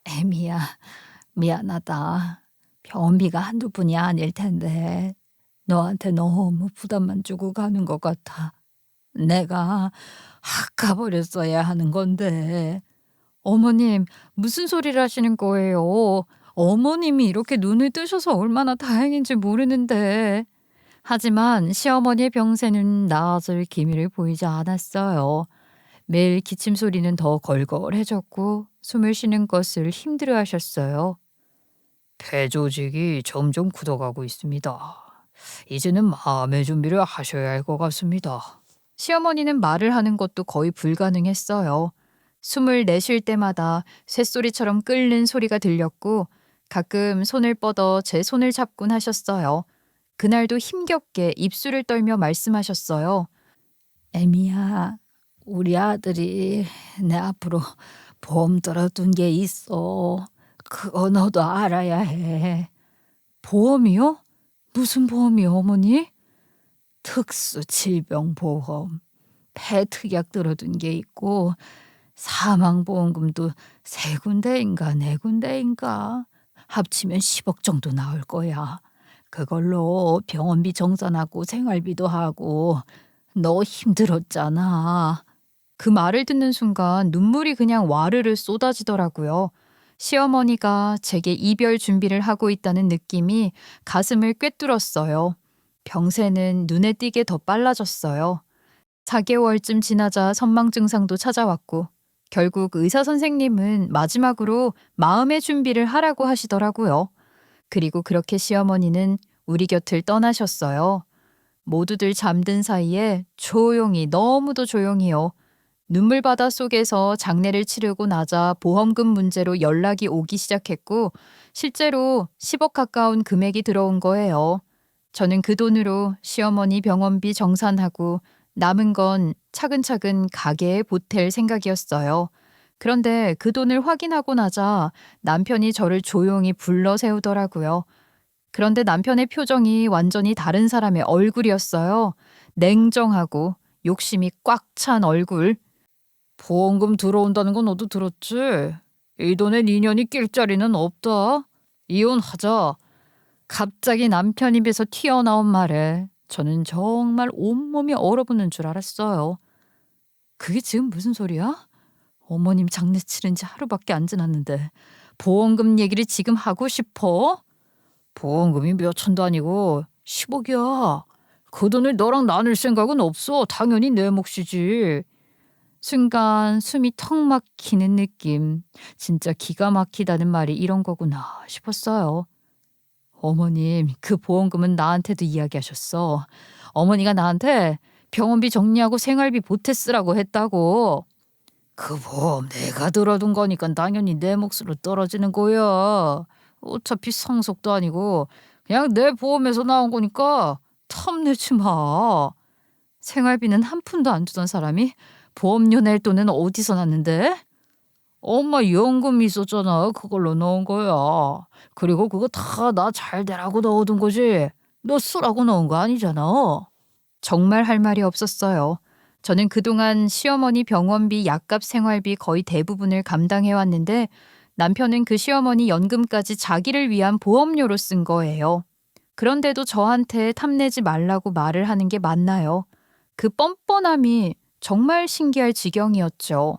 A: 애미야, 미안하다. 병원비가 한두 푼이 아닐 텐데 너한테 너무 부담만 주고 가는 것 같아. 내가 가버렸어야 하는 건데. 어머님, 무슨 소리를 하시는 거예요? 어머님이 이렇게 눈을 뜨셔서 얼마나 다행인지 모르는데. 하지만 시어머니의 병세는 나아질 기미를 보이지 않았어요. 매일 기침 소리는 더 걸걸해졌고 숨을 쉬는 것을 힘들어 하셨어요. 폐 조직이 점점 굳어가고 있습니다. 이제는 마음의 준비를 하셔야 할 것 같습니다. 시어머니는 말을 하는 것도 거의 불가능했어요. 숨을 내쉴 때마다 쇳소리처럼 끓는 소리가 들렸고 가끔 손을 뻗어 제 손을 잡곤 하셨어요. 그날도 힘겹게 입술을 떨며 말씀하셨어요.
B: 애미야, 우리 아들이 내 앞으로 보험 들어둔 게 있어. 그거 너도 알아야 해.
A: 보험이요? 무슨 보험이요, 어머니?
B: 특수질병보험. 폐특약 들어둔 게 있고 사망보험금도 세 군데인가 네 군데인가 합치면 10억 정도 나올 거야. 그걸로 병원비 정산하고 생활비도 하고 너 힘들었잖아.
A: 그 말을 듣는 순간 눈물이 그냥 와르르 쏟아지더라고요. 시어머니가 제게 이별 준비를 하고 있다는 느낌이 가슴을 꿰뚫었어요. 병세는 눈에 띄게 더 빨라졌어요. 4개월쯤 지나자 선망 증상도 찾아왔고 결국 의사 선생님은 마지막으로 마음의 준비를 하라고 하시더라고요. 그리고 그렇게 시어머니는 우리 곁을 떠나셨어요. 모두들 잠든 사이에 조용히 너무도 조용히요. 눈물바다 속에서 장례를 치르고 나자 보험금 문제로 연락이 오기 시작했고 실제로 10억 가까운 금액이 들어온 거예요. 저는 그 돈으로 시어머니 병원비 정산하고 남은 건 차근차근 가게에 보탤 생각이었어요. 그런데 그 돈을 확인하고 나자 남편이 저를 조용히 불러 세우더라고요. 그런데 남편의 표정이 완전히 다른 사람의 얼굴이었어요. 냉정하고 욕심이 꽉 찬 얼굴.
B: 보험금 들어온다는 건 너도 들었지? 이 돈에 인연이 낄 자리는 없다. 이혼하자.
A: 갑자기 남편 입에서 튀어나온 말에 저는 정말 온몸이 얼어붙는 줄 알았어요. 그게 지금 무슨 소리야? 어머님 장례 치른 지 하루밖에 안 지났는데 보험금 얘기를 지금 하고 싶어?
B: 보험금이 몇 천도 아니고 10억이야. 그 돈을 너랑 나눌 생각은 없어. 당연히 내 몫이지.
A: 순간 숨이 턱 막히는 느낌. 진짜 기가 막히다는 말이 이런 거구나 싶었어요. 어머님, 그 보험금은 나한테도 이야기하셨어. 어머니가 나한테 병원비 정리하고 생활비 보태 쓰라고 했다고.
B: 그 보험 내가 들어둔 거니까 당연히 내 몫으로 떨어지는 거야. 어차피 상속도 아니고 그냥 내 보험에서 나온 거니까 탐내지 마.
A: 생활비는 한 푼도 안 주던 사람이 보험료 낼 돈은 어디서 났는데?
B: 엄마 연금 있었잖아. 그걸로 넣은 거야. 그리고 그거 다 나 잘 되라고 넣어둔 거지. 너 쓰라고 넣은 거 아니잖아.
A: 정말 할 말이 없었어요. 저는 그동안 시어머니 병원비, 약값, 생활비 거의 대부분을 감당해 왔는데 남편은 그 시어머니 연금까지 자기를 위한 보험료로 쓴 거예요. 그런데도 저한테 탐내지 말라고 말을 하는 게 맞나요? 그 뻔뻔함이 정말 신기할 지경이었죠.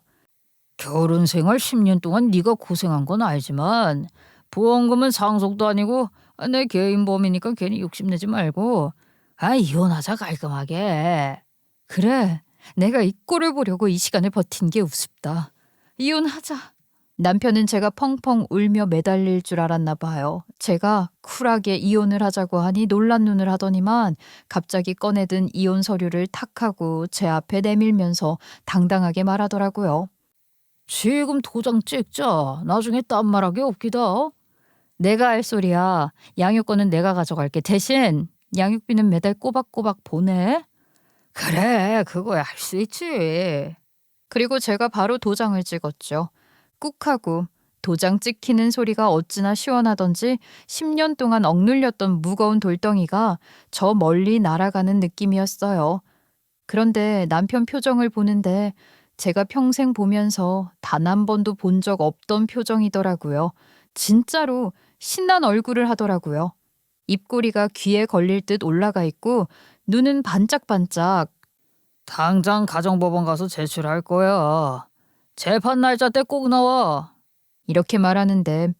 B: 결혼 생활 10년 동안 네가 고생한 건 알지만 보험금은 상속도 아니고 내 개인 보험이니까 괜히 욕심내지 말고 이혼하자 깔끔하게.
A: 그래, 내가 이 꼴을 보려고 이 시간을 버틴 게 우습다. 이혼하자. 남편은 제가 펑펑 울며 매달릴 줄 알았나 봐요. 제가 쿨하게 이혼을 하자고 하니 놀란 눈을 하더니만 갑자기 꺼내든 이혼 서류를 탁 하고 제 앞에 내밀면서 당당하게 말하더라고요.
B: 지금 도장 찍자. 나중에 딴 말하기 없기다.
A: 내가 할 소리야. 양육권은 내가 가져갈게. 대신 양육비는 매달 꼬박꼬박 보내.
B: 그래, 그거야 할 수 있지.
A: 그리고 제가 바로 도장을 찍었죠. 꾹 하고 도장 찍히는 소리가 어찌나 시원하던지 10년 동안 억눌렸던 무거운 돌덩이가 저 멀리 날아가는 느낌이었어요. 그런데 남편 표정을 보는데 제가 평생 보면서 단 한 번도 본 적 없던 표정이더라고요. 진짜로 신난 얼굴을 하더라고요. 입꼬리가 귀에 걸릴 듯 올라가 있고 눈은 반짝반짝.
B: 당장 가정법원 가서 제출할 거야. 재판 날짜 때 꼭 나와.
A: 이렇게 말하는데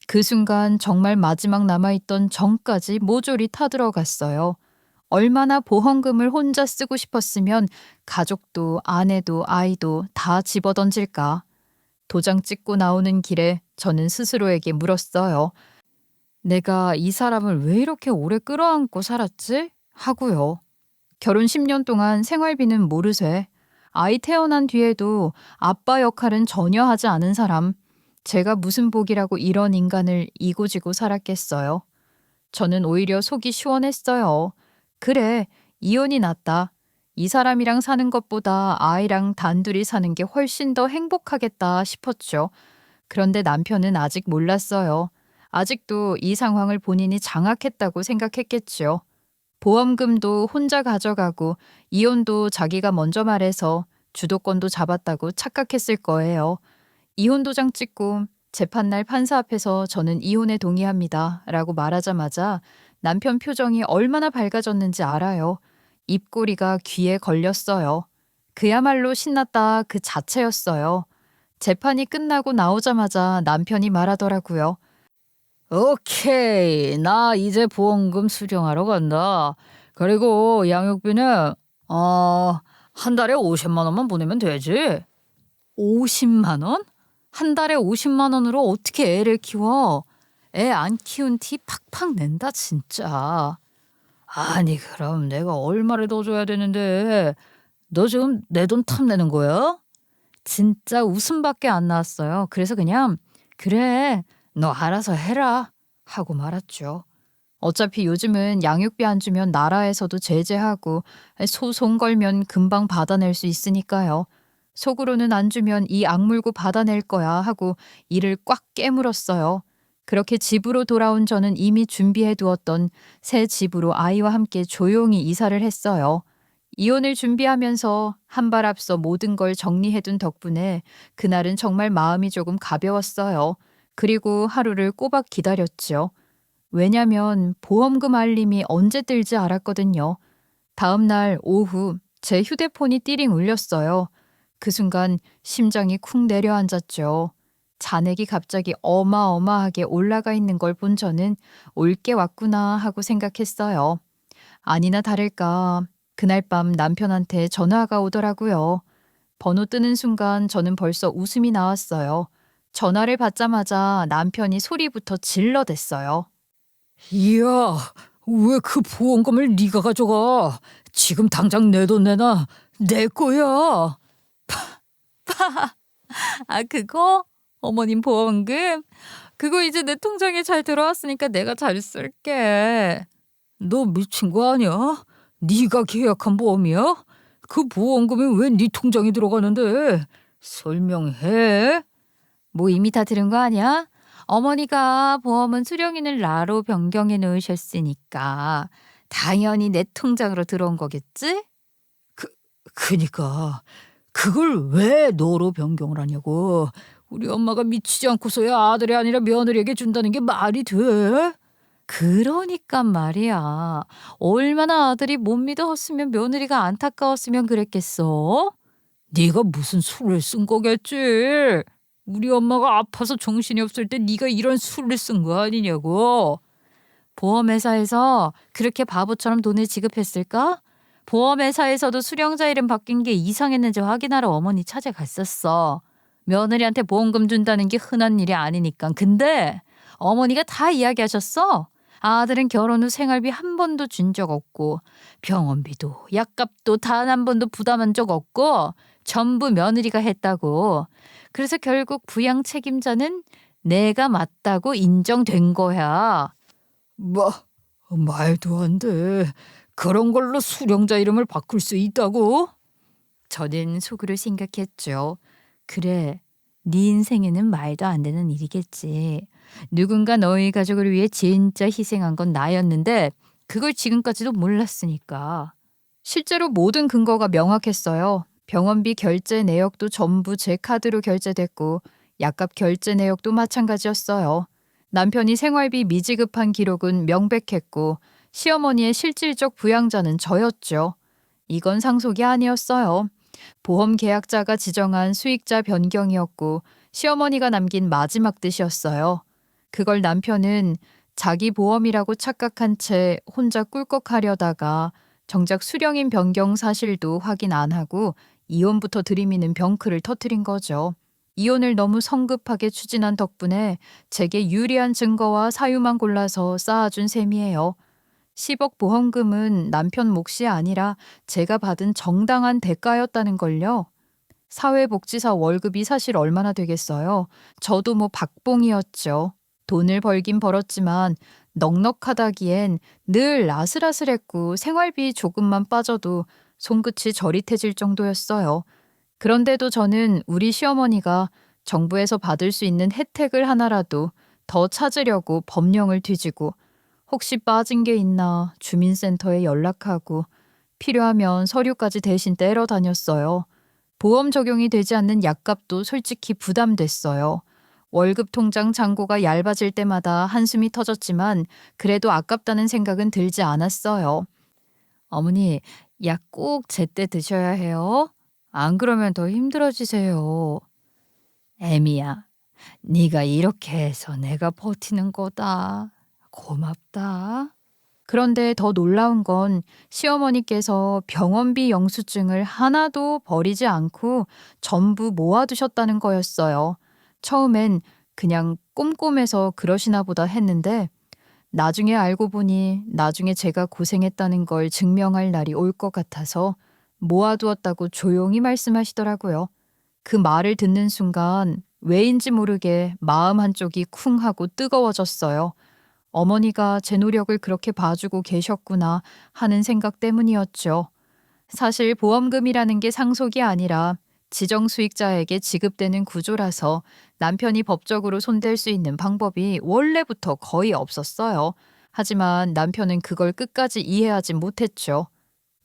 A: 그 순간 정말 마지막 남아있던 정까지 모조리 타들어갔어요. 얼마나 보험금을 혼자 쓰고 싶었으면 가족도 아내도 아이도 다 집어던질까. 도장 찍고 나오는 길에 저는 스스로에게 물었어요. 내가 이 사람을 왜 이렇게 오래 끌어안고 살았지? 하고요. 결혼 10년 동안 생활비는 모르쇠. 아이 태어난 뒤에도 아빠 역할은 전혀 하지 않은 사람. 제가 무슨 복이라고 이런 인간을 이고지고 살았겠어요. 저는 오히려 속이 시원했어요. 그래, 이혼이 낫다. 이 사람이랑 사는 것보다 아이랑 단둘이 사는 게 훨씬 더 행복하겠다 싶었죠. 그런데 남편은 아직 몰랐어요. 아직도 이 상황을 본인이 장악했다고 생각했겠죠. 보험금도 혼자 가져가고 이혼도 자기가 먼저 말해서 주도권도 잡았다고 착각했을 거예요. 이혼 도장 찍고 재판날 판사 앞에서 저는 이혼에 동의합니다. 라고 말하자마자 남편 표정이 얼마나 밝아졌는지 알아요. 입꼬리가 귀에 걸렸어요. 그야말로 신났다 그 자체였어요. 재판이 끝나고 나오자마자 남편이 말하더라고요.
B: 오케이. 나 이제 보험금 수령하러 간다. 그리고 양육비는 한 달에 50만 원만 보내면 되지.
A: 50만 원? 한 달에 50만 원으로 어떻게 애를 키워? 애 안 키운 티 팍팍 낸다 진짜.
B: 아니 그럼 내가 얼마를 더 줘야 되는데 너 지금 내 돈 탐내는 거야?
A: 진짜 웃음밖에 안 나왔어요. 그래서 그냥 그래 너 알아서 해라 하고 말았죠. 어차피 요즘은 양육비 안 주면 나라에서도 제재하고 소송 걸면 금방 받아낼 수 있으니까요. 속으로는 안 주면 이 악물고 받아낼 거야 하고 이를 꽉 깨물었어요. 그렇게 집으로 돌아온 저는 이미 준비해 두었던 새 집으로 아이와 함께 조용히 이사를 했어요. 이혼을 준비하면서 한 발 앞서 모든 걸 정리해둔 덕분에 그날은 정말 마음이 조금 가벼웠어요. 그리고 하루를 꼬박 기다렸죠. 왜냐면 보험금 알림이 언제 뜰지 알았거든요. 다음 날 오후 제 휴대폰이 띠링 울렸어요. 그 순간 심장이 쿵 내려앉았죠. 잔액이 갑자기 어마어마하게 올라가 있는 걸 본 저는 올 게 왔구나 하고 생각했어요. 아니나 다를까 그날 밤 남편한테 전화가 오더라고요. 번호 뜨는 순간 저는 벌써 웃음이 나왔어요. 전화를 받자마자 남편이 소리부터 질러댔어요.
B: 이야, 왜 그 보험금을 네가 가져가? 지금 당장 내 돈 내놔. 내 거야.
A: 아, 그거? 어머님 보험금? 그거 이제 내 통장에 잘 들어왔으니까 내가 잘 쓸게.
B: 너 미친 거 아니야? 네가 계약한 보험이야? 그 보험금이 왜 네 통장에 들어가는데? 설명해.
A: 뭐 이미 다 들은 거 아니야? 어머니가 보험은 수령인을 나로 변경해 놓으셨으니까 당연히 내 통장으로 들어온 거겠지?
B: 그니까 그걸 왜 너로 변경을 하냐고. 우리 엄마가 미치지 않고서야 아들이 아니라 며느리에게 준다는 게 말이 돼?
A: 그러니까 말이야. 얼마나 아들이 못 믿었으면 며느리가 안타까웠으면 그랬겠어?
B: 네가 무슨 술을 쓴 거겠지. 우리 엄마가 아파서 정신이 없을 때 네가 이런 술을 쓴 거 아니냐고.
A: 보험회사에서 그렇게 바보처럼 돈을 지급했을까? 보험회사에서도 수령자 이름 바뀐 게 이상했는지 확인하러 어머니 찾아갔었어. 며느리한테 보험금 준다는 게 흔한 일이 아니니까. 근데 어머니가 다 이야기하셨어. 아들은 결혼 후 생활비 한 번도 준 적 없고 병원비도 약값도 단 한 번도 부담한 적 없고 전부 며느리가 했다고. 그래서 결국 부양 책임자는 내가 맞다고 인정된 거야.
B: 뭐 말도 안 돼. 그런 걸로 수령자 이름을 바꿀 수 있다고?
A: 저는 속으로 생각했죠. 그래, 네 인생에는 말도 안 되는 일이겠지. 누군가 너희 가족을 위해 진짜 희생한 건 나였는데 그걸 지금까지도 몰랐으니까. 실제로 모든 근거가 명확했어요. 병원비 결제 내역도 전부 제 카드로 결제됐고 약값 결제 내역도 마찬가지였어요. 남편이 생활비 미지급한 기록은 명백했고 시어머니의 실질적 부양자는 저였죠. 이건 상속이 아니었어요. 보험 계약자가 지정한 수익자 변경이었고 시어머니가 남긴 마지막 뜻이었어요. 그걸 남편은 자기 보험이라고 착각한 채 혼자 꿀꺽하려다가 정작 수령인 변경 사실도 확인 안 하고 이혼부터 들이미는 병크를 터뜨린 거죠. 이혼을 너무 성급하게 추진한 덕분에 제게 유리한 증거와 사유만 골라서 쌓아준 셈이에요. 10억 보험금은 남편 몫이 아니라 제가 받은 정당한 대가였다는 걸요. 사회복지사 월급이 사실 얼마나 되겠어요. 저도 뭐 박봉이었죠. 돈을 벌긴 벌었지만 넉넉하다기엔 늘 아슬아슬했고 생활비 조금만 빠져도 손끝이 저릿해질 정도였어요. 그런데도 저는 우리 시어머니가 정부에서 받을 수 있는 혜택을 하나라도 더 찾으려고 법령을 뒤지고 혹시 빠진 게 있나 주민센터에 연락하고 필요하면 서류까지 대신 떼러 다녔어요. 보험 적용이 되지 않는 약값도 솔직히 부담됐어요. 월급 통장 잔고가 얇아질 때마다 한숨이 터졌지만 그래도 아깝다는 생각은 들지 않았어요. 어머니, 약 꼭 제때 드셔야 해요. 안 그러면 더 힘들어지세요. 애미야, 네가 이렇게 해서 내가 버티는 거다. 고맙다. 그런데 더 놀라운 건 시어머니께서 병원비 영수증을 하나도 버리지 않고 전부 모아두셨다는 거였어요. 처음엔 그냥 꼼꼼해서 그러시나 보다 했는데 나중에 알고 보니 나중에 제가 고생했다는 걸 증명할 날이 올 것 같아서 모아두었다고 조용히 말씀하시더라고요. 그 말을 듣는 순간 왜인지 모르게 마음 한쪽이 쿵 하고 뜨거워졌어요. 어머니가 제 노력을 그렇게 봐주고 계셨구나 하는 생각 때문이었죠. 사실 보험금이라는 게 상속이 아니라 지정수익자에게 지급되는 구조라서 남편이 법적으로 손댈 수 있는 방법이 원래부터 거의 없었어요. 하지만 남편은 그걸 끝까지 이해하지 못했죠.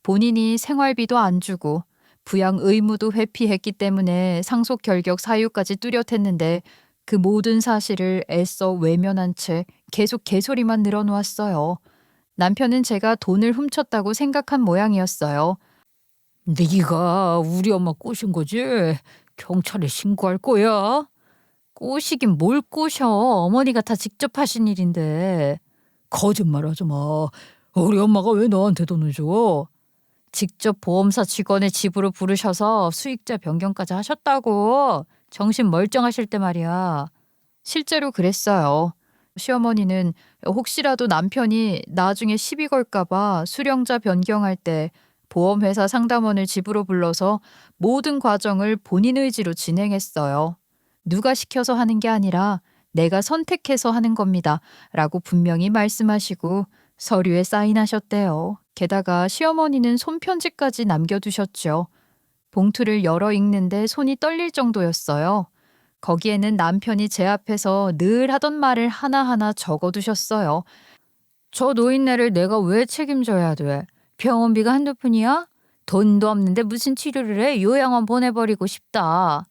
A: 본인이 생활비도 안 주고 부양 의무도 회피했기 때문에 상속 결격 사유까지 뚜렷했는데 그 모든 사실을 애써 외면한 채 계속 개소리만 늘어놓았어요. 남편은 제가 돈을 훔쳤다고 생각한 모양이었어요.
B: 네가 우리 엄마 꼬신 거지? 경찰에 신고할 거야? 꼬시긴 뭘 꼬셔. 어머니가 다 직접 하신 일인데. 거짓말하지 마. 우리 엄마가 왜 너한테 돈을 줘?
A: 직접 보험사 직원의 집으로 부르셔서 수익자 변경까지 하셨다고. 정신 멀쩡하실 때 말이야. 실제로 그랬어요. 시어머니는 혹시라도 남편이 나중에 시비 걸까 봐 수령자 변경할 때 보험회사 상담원을 집으로 불러서 모든 과정을 본인 의지로 진행했어요. 누가 시켜서 하는 게 아니라 내가 선택해서 하는 겁니다. 라고 분명히 말씀하시고 서류에 사인하셨대요. 게다가 시어머니는 손편지까지 남겨두셨죠. 봉투를 열어 읽는데 손이 떨릴 정도였어요. 거기에는 남편이 제 앞에서 늘 하던 말을 하나하나 적어두셨어요.
B: 저 노인네를 내가 왜 책임져야 돼? 병원비가 한두 푼이야? 돈도 없는데 무슨 치료를 해? 요양원 보내버리고 싶다.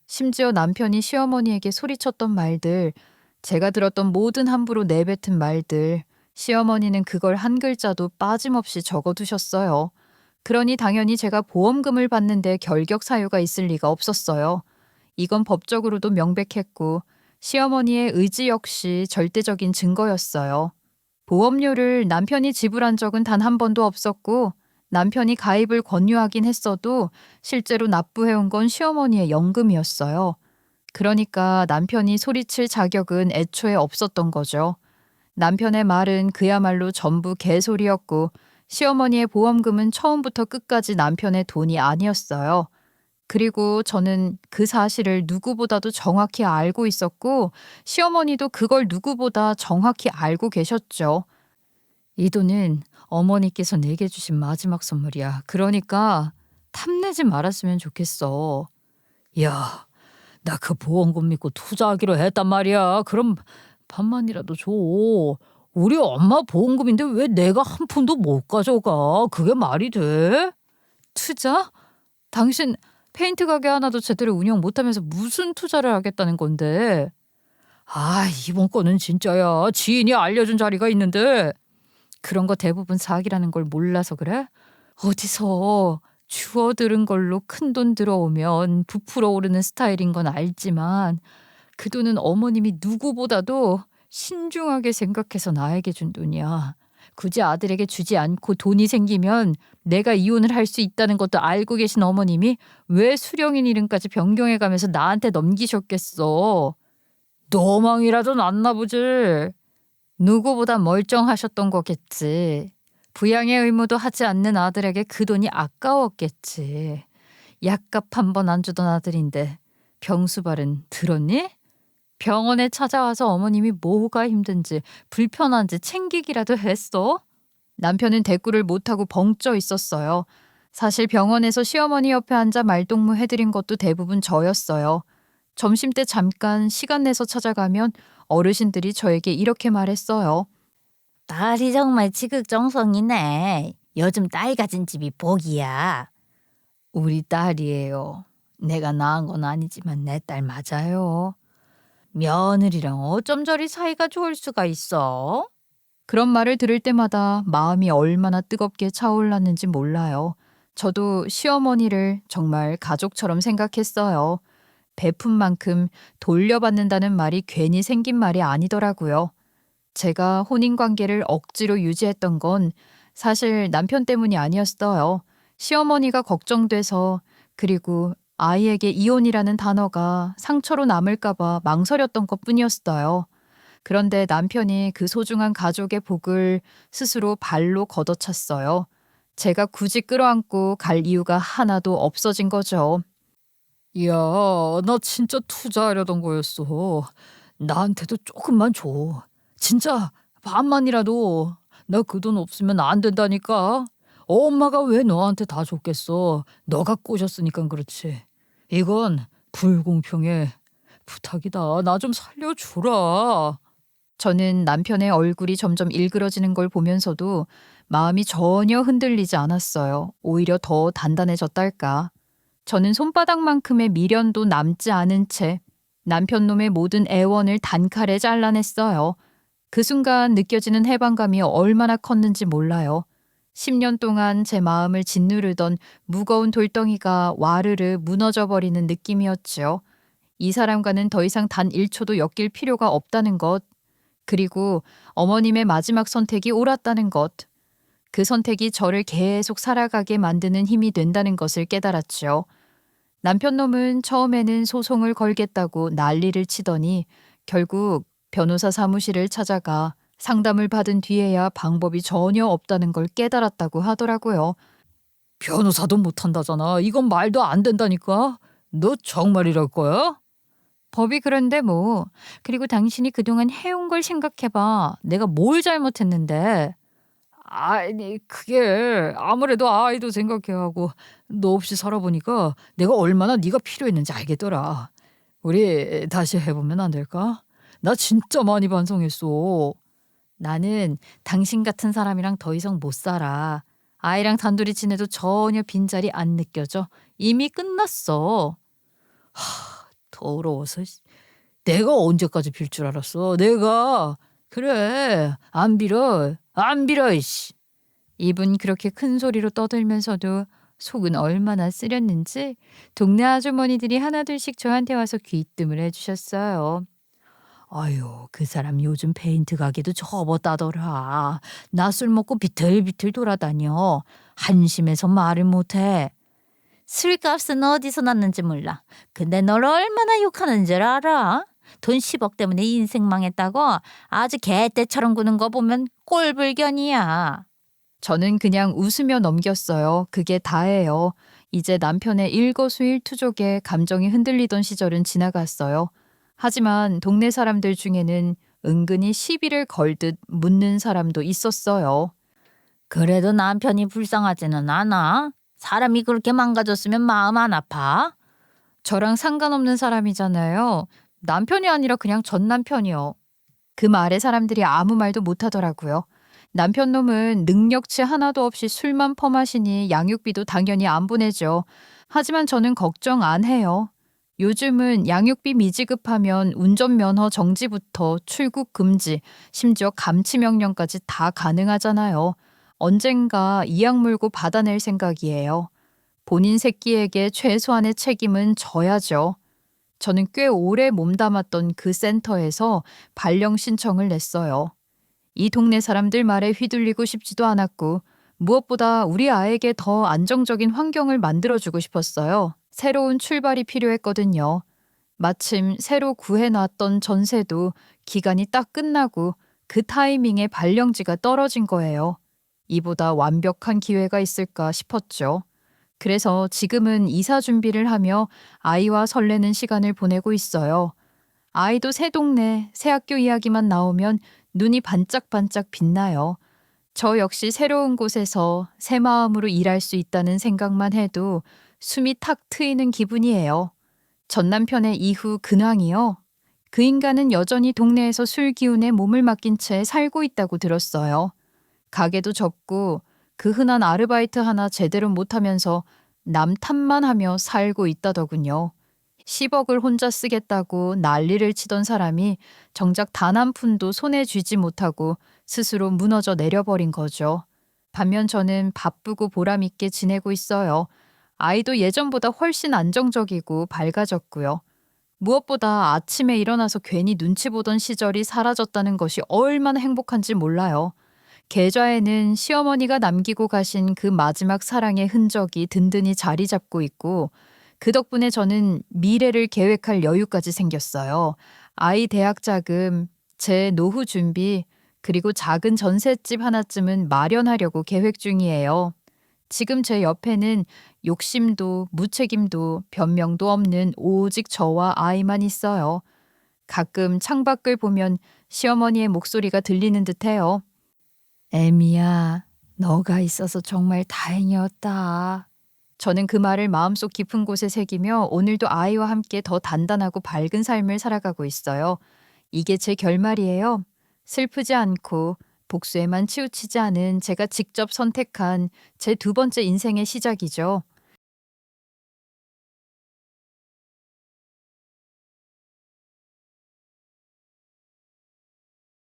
A: 심지어 남편이 시어머니에게 소리쳤던 말들, 제가 들었던 모든 함부로 내뱉은 말들, 시어머니는 그걸 한 글자도 빠짐없이 적어두셨어요. 그러니 당연히 제가 보험금을 받는데 결격 사유가 있을 리가 없었어요. 이건 법적으로도 명백했고 시어머니의 의지 역시 절대적인 증거였어요. 보험료를 남편이 지불한 적은 단 한 번도 없었고 남편이 가입을 권유하긴 했어도 실제로 납부해온 건 시어머니의 연금이었어요. 그러니까 남편이 소리칠 자격은 애초에 없었던 거죠. 남편의 말은 그야말로 전부 개소리였고 시어머니의 보험금은 처음부터 끝까지 남편의 돈이 아니었어요. 그리고 저는 그 사실을 누구보다도 정확히 알고 있었고 시어머니도 그걸 누구보다 정확히 알고 계셨죠. 이 돈은 어머니께서 내게 주신 마지막 선물이야. 그러니까 탐내지 말았으면 좋겠어.
B: 야, 나 그 보험금 믿고 투자하기로 했단 말이야. 그럼 반만이라도 줘. 우리 엄마 보험금인데 왜 내가 한 푼도 못 가져가? 그게 말이 돼?
A: 투자? 당신 페인트 가게 하나도 제대로 운영 못하면서 무슨 투자를 하겠다는 건데?
B: 아, 이번 거는 진짜야. 지인이 알려준 자리가 있는데.
A: 그런 거 대부분 사기라는 걸 몰라서 그래? 어디서 주워 들은 걸로 큰돈 들어오면 부풀어 오르는 스타일인 건 알지만 그 돈은 어머님이 누구보다도 신중하게 생각해서 나에게 준 돈이야. 굳이 아들에게 주지 않고 돈이 생기면 내가 이혼을 할 수 있다는 것도 알고 계신 어머님이 왜 수령인 이름까지 변경해가면서 나한테 넘기셨겠어.
B: 노망이라도 났나 보지.
A: 누구보다 멀쩡하셨던 거겠지. 부양의 의무도 하지 않는 아들에게 그 돈이 아까웠겠지. 약값 한 번 안 주던 아들인데 병수발은 들었니? 병원에 찾아와서 어머님이 뭐가 힘든지 불편한지 챙기기라도 했어? 남편은 대꾸를 못하고 벙쪄 있었어요. 사실 병원에서 시어머니 옆에 앉아 말동무 해드린 것도 대부분 저였어요. 점심때 잠깐 시간 내서 찾아가면 어르신들이 저에게 이렇게 말했어요.
B: 딸이 정말 지극정성이네. 요즘 딸 가진 집이 복이야.
A: 우리 딸이에요. 내가 낳은 건 아니지만 내 딸 맞아요.
B: 며느리랑 어쩜 저리 사이가 좋을 수가 있어?
A: 그런 말을 들을 때마다 마음이 얼마나 뜨겁게 차올랐는지 몰라요. 저도 시어머니를 정말 가족처럼 생각했어요. 베푼 만큼 돌려받는다는 말이 괜히 생긴 말이 아니더라고요. 제가 혼인관계를 억지로 유지했던 건 사실 남편 때문이 아니었어요. 시어머니가 걱정돼서, 그리고 아이에게 이혼이라는 단어가 상처로 남을까봐 망설였던 것 뿐이었어요. 그런데 남편이 그 소중한 가족의 복을 스스로 발로 걷어찼어요. 제가 굳이 끌어안고 갈 이유가 하나도 없어진 거죠.
B: 이야, 나 진짜 투자하려던 거였어. 나한테도 조금만 줘. 진짜 반만이라도. 나 그 돈 없으면 안 된다니까. 엄마가 왜 너한테 다 줬겠어. 너가 꼬셨으니까 그렇지. 이건 불공평해. 부탁이다. 나 좀 살려주라.
A: 저는 남편의 얼굴이 점점 일그러지는 걸 보면서도 마음이 전혀 흔들리지 않았어요. 오히려 더 단단해졌달까. 저는 손바닥만큼의 미련도 남지 않은 채 남편 놈의 모든 애원을 단칼에 잘라냈어요. 그 순간 느껴지는 해방감이 얼마나 컸는지 몰라요. 10년 동안 제 마음을 짓누르던 무거운 돌덩이가 와르르 무너져버리는 느낌이었지요. 이 사람과는 더 이상 단 1초도 엮일 필요가 없다는 것. 그리고 어머님의 마지막 선택이 옳았다는 것. 그 선택이 저를 계속 살아가게 만드는 힘이 된다는 것을 깨달았죠. 남편 놈은 처음에는 소송을 걸겠다고 난리를 치더니 결국 변호사 사무실을 찾아가 상담을 받은 뒤에야 방법이 전혀 없다는 걸 깨달았다고 하더라고요.
B: 변호사도 못한다잖아. 이건 말도 안 된다니까. 너 정말이랄 거야?
A: 법이 그런데 뭐. 그리고 당신이 그동안 해온 걸 생각해봐. 내가 뭘 잘못했는데.
B: 아니 그게 아무래도 아이도 생각해야 하고 너 없이 살아보니까 내가 얼마나 네가 필요했는지 알겠더라. 우리 다시 해보면 안 될까? 나 진짜 많이 반성했어.
A: 나는 당신 같은 사람이랑 더 이상 못 살아. 아이랑 단둘이 지내도 전혀 빈자리 안 느껴져. 이미 끝났어.
B: 더러워서. 내가 언제까지 빌 줄 알았어. 내가. 그래 안 빌어. 안 빌어 이씨.
A: 입은 그렇게 큰 소리로 떠들면서도 속은 얼마나 쓰렸는지 동네 아주머니들이 하나둘씩 저한테 와서 귀뜸을 해주셨어요.
B: 아유 그 사람 요즘 페인트 가게도 접었다더라. 나 술 먹고 비틀비틀 돌아다녀. 한심해서 말을 못해. 술값은 어디서 났는지 몰라. 근데 널 얼마나 욕하는 줄 알아? 돈 10억 때문에 인생 망했다고 아주 개떼처럼 구는 거 보면 꼴불견이야.
A: 저는 그냥 웃으며 넘겼어요. 그게 다예요. 이제 남편의 일거수일투족에 감정이 흔들리던 시절은 지나갔어요. 하지만 동네 사람들 중에는 은근히 시비를 걸듯 묻는 사람도 있었어요.
B: 그래도 남편이 불쌍하지는 않아? 사람이 그렇게 망가졌으면 마음 안 아파?
A: 저랑 상관없는 사람이잖아요. 남편이 아니라 그냥 전 남편이요. 그 말에 사람들이 아무 말도 못하더라고요. 남편 놈은 능력치 하나도 없이 술만 퍼마시니 양육비도 당연히 안 보내죠. 하지만 저는 걱정 안 해요. 요즘은 양육비 미지급하면 운전면허 정지부터 출국 금지, 심지어 감치 명령까지 다 가능하잖아요. 언젠가 이악 물고 받아낼 생각이에요. 본인 새끼에게 최소한의 책임은 져야죠. 저는 꽤 오래 몸담았던 그 센터에서 발령 신청을 냈어요. 이 동네 사람들 말에 휘둘리고 싶지도 않았고 무엇보다 우리 아이에게 더 안정적인 환경을 만들어주고 싶었어요. 새로운 출발이 필요했거든요. 마침 새로 구해놨던 전세도 기간이 딱 끝나고 그 타이밍에 발령지가 떨어진 거예요. 이보다 완벽한 기회가 있을까 싶었죠. 그래서 지금은 이사 준비를 하며 아이와 설레는 시간을 보내고 있어요. 아이도 새 동네, 새 학교 이야기만 나오면 눈이 반짝반짝 빛나요. 저 역시 새로운 곳에서 새 마음으로 일할 수 있다는 생각만 해도 숨이 탁 트이는 기분이에요. 전 남편의 이후 근황이요. 그 인간은 여전히 동네에서 술 기운에 몸을 맡긴 채 살고 있다고 들었어요. 가게도 접고 그 흔한 아르바이트 하나 제대로 못하면서 남 탓만 하며 살고 있다더군요. 10억을 혼자 쓰겠다고 난리를 치던 사람이 정작 단 한 푼도 손에 쥐지 못하고 스스로 무너져 내려버린 거죠. 반면 저는 바쁘고 보람있게 지내고 있어요. 아이도 예전보다 훨씬 안정적이고 밝아졌고요. 무엇보다 아침에 일어나서 괜히 눈치 보던 시절이 사라졌다는 것이 얼마나 행복한지 몰라요. 계좌에는 시어머니가 남기고 가신 그 마지막 사랑의 흔적이 든든히 자리 잡고 있고 그 덕분에 저는 미래를 계획할 여유까지 생겼어요. 아이 대학 자금, 제 노후 준비, 그리고 작은 전셋집 하나쯤은 마련하려고 계획 중이에요. 지금 제 옆에는 욕심도 무책임도 변명도 없는 오직 저와 아이만 있어요. 가끔 창밖을 보면 시어머니의 목소리가 들리는 듯해요. 애미야, 너가 있어서 정말 다행이었다. 저는 그 말을 마음속 깊은 곳에 새기며 오늘도 아이와 함께 더 단단하고 밝은 삶을 살아가고 있어요. 이게 제 결말이에요. 슬프지 않고 복수에만 치우치지 않은 제가 직접 선택한 제 두 번째 인생의 시작이죠.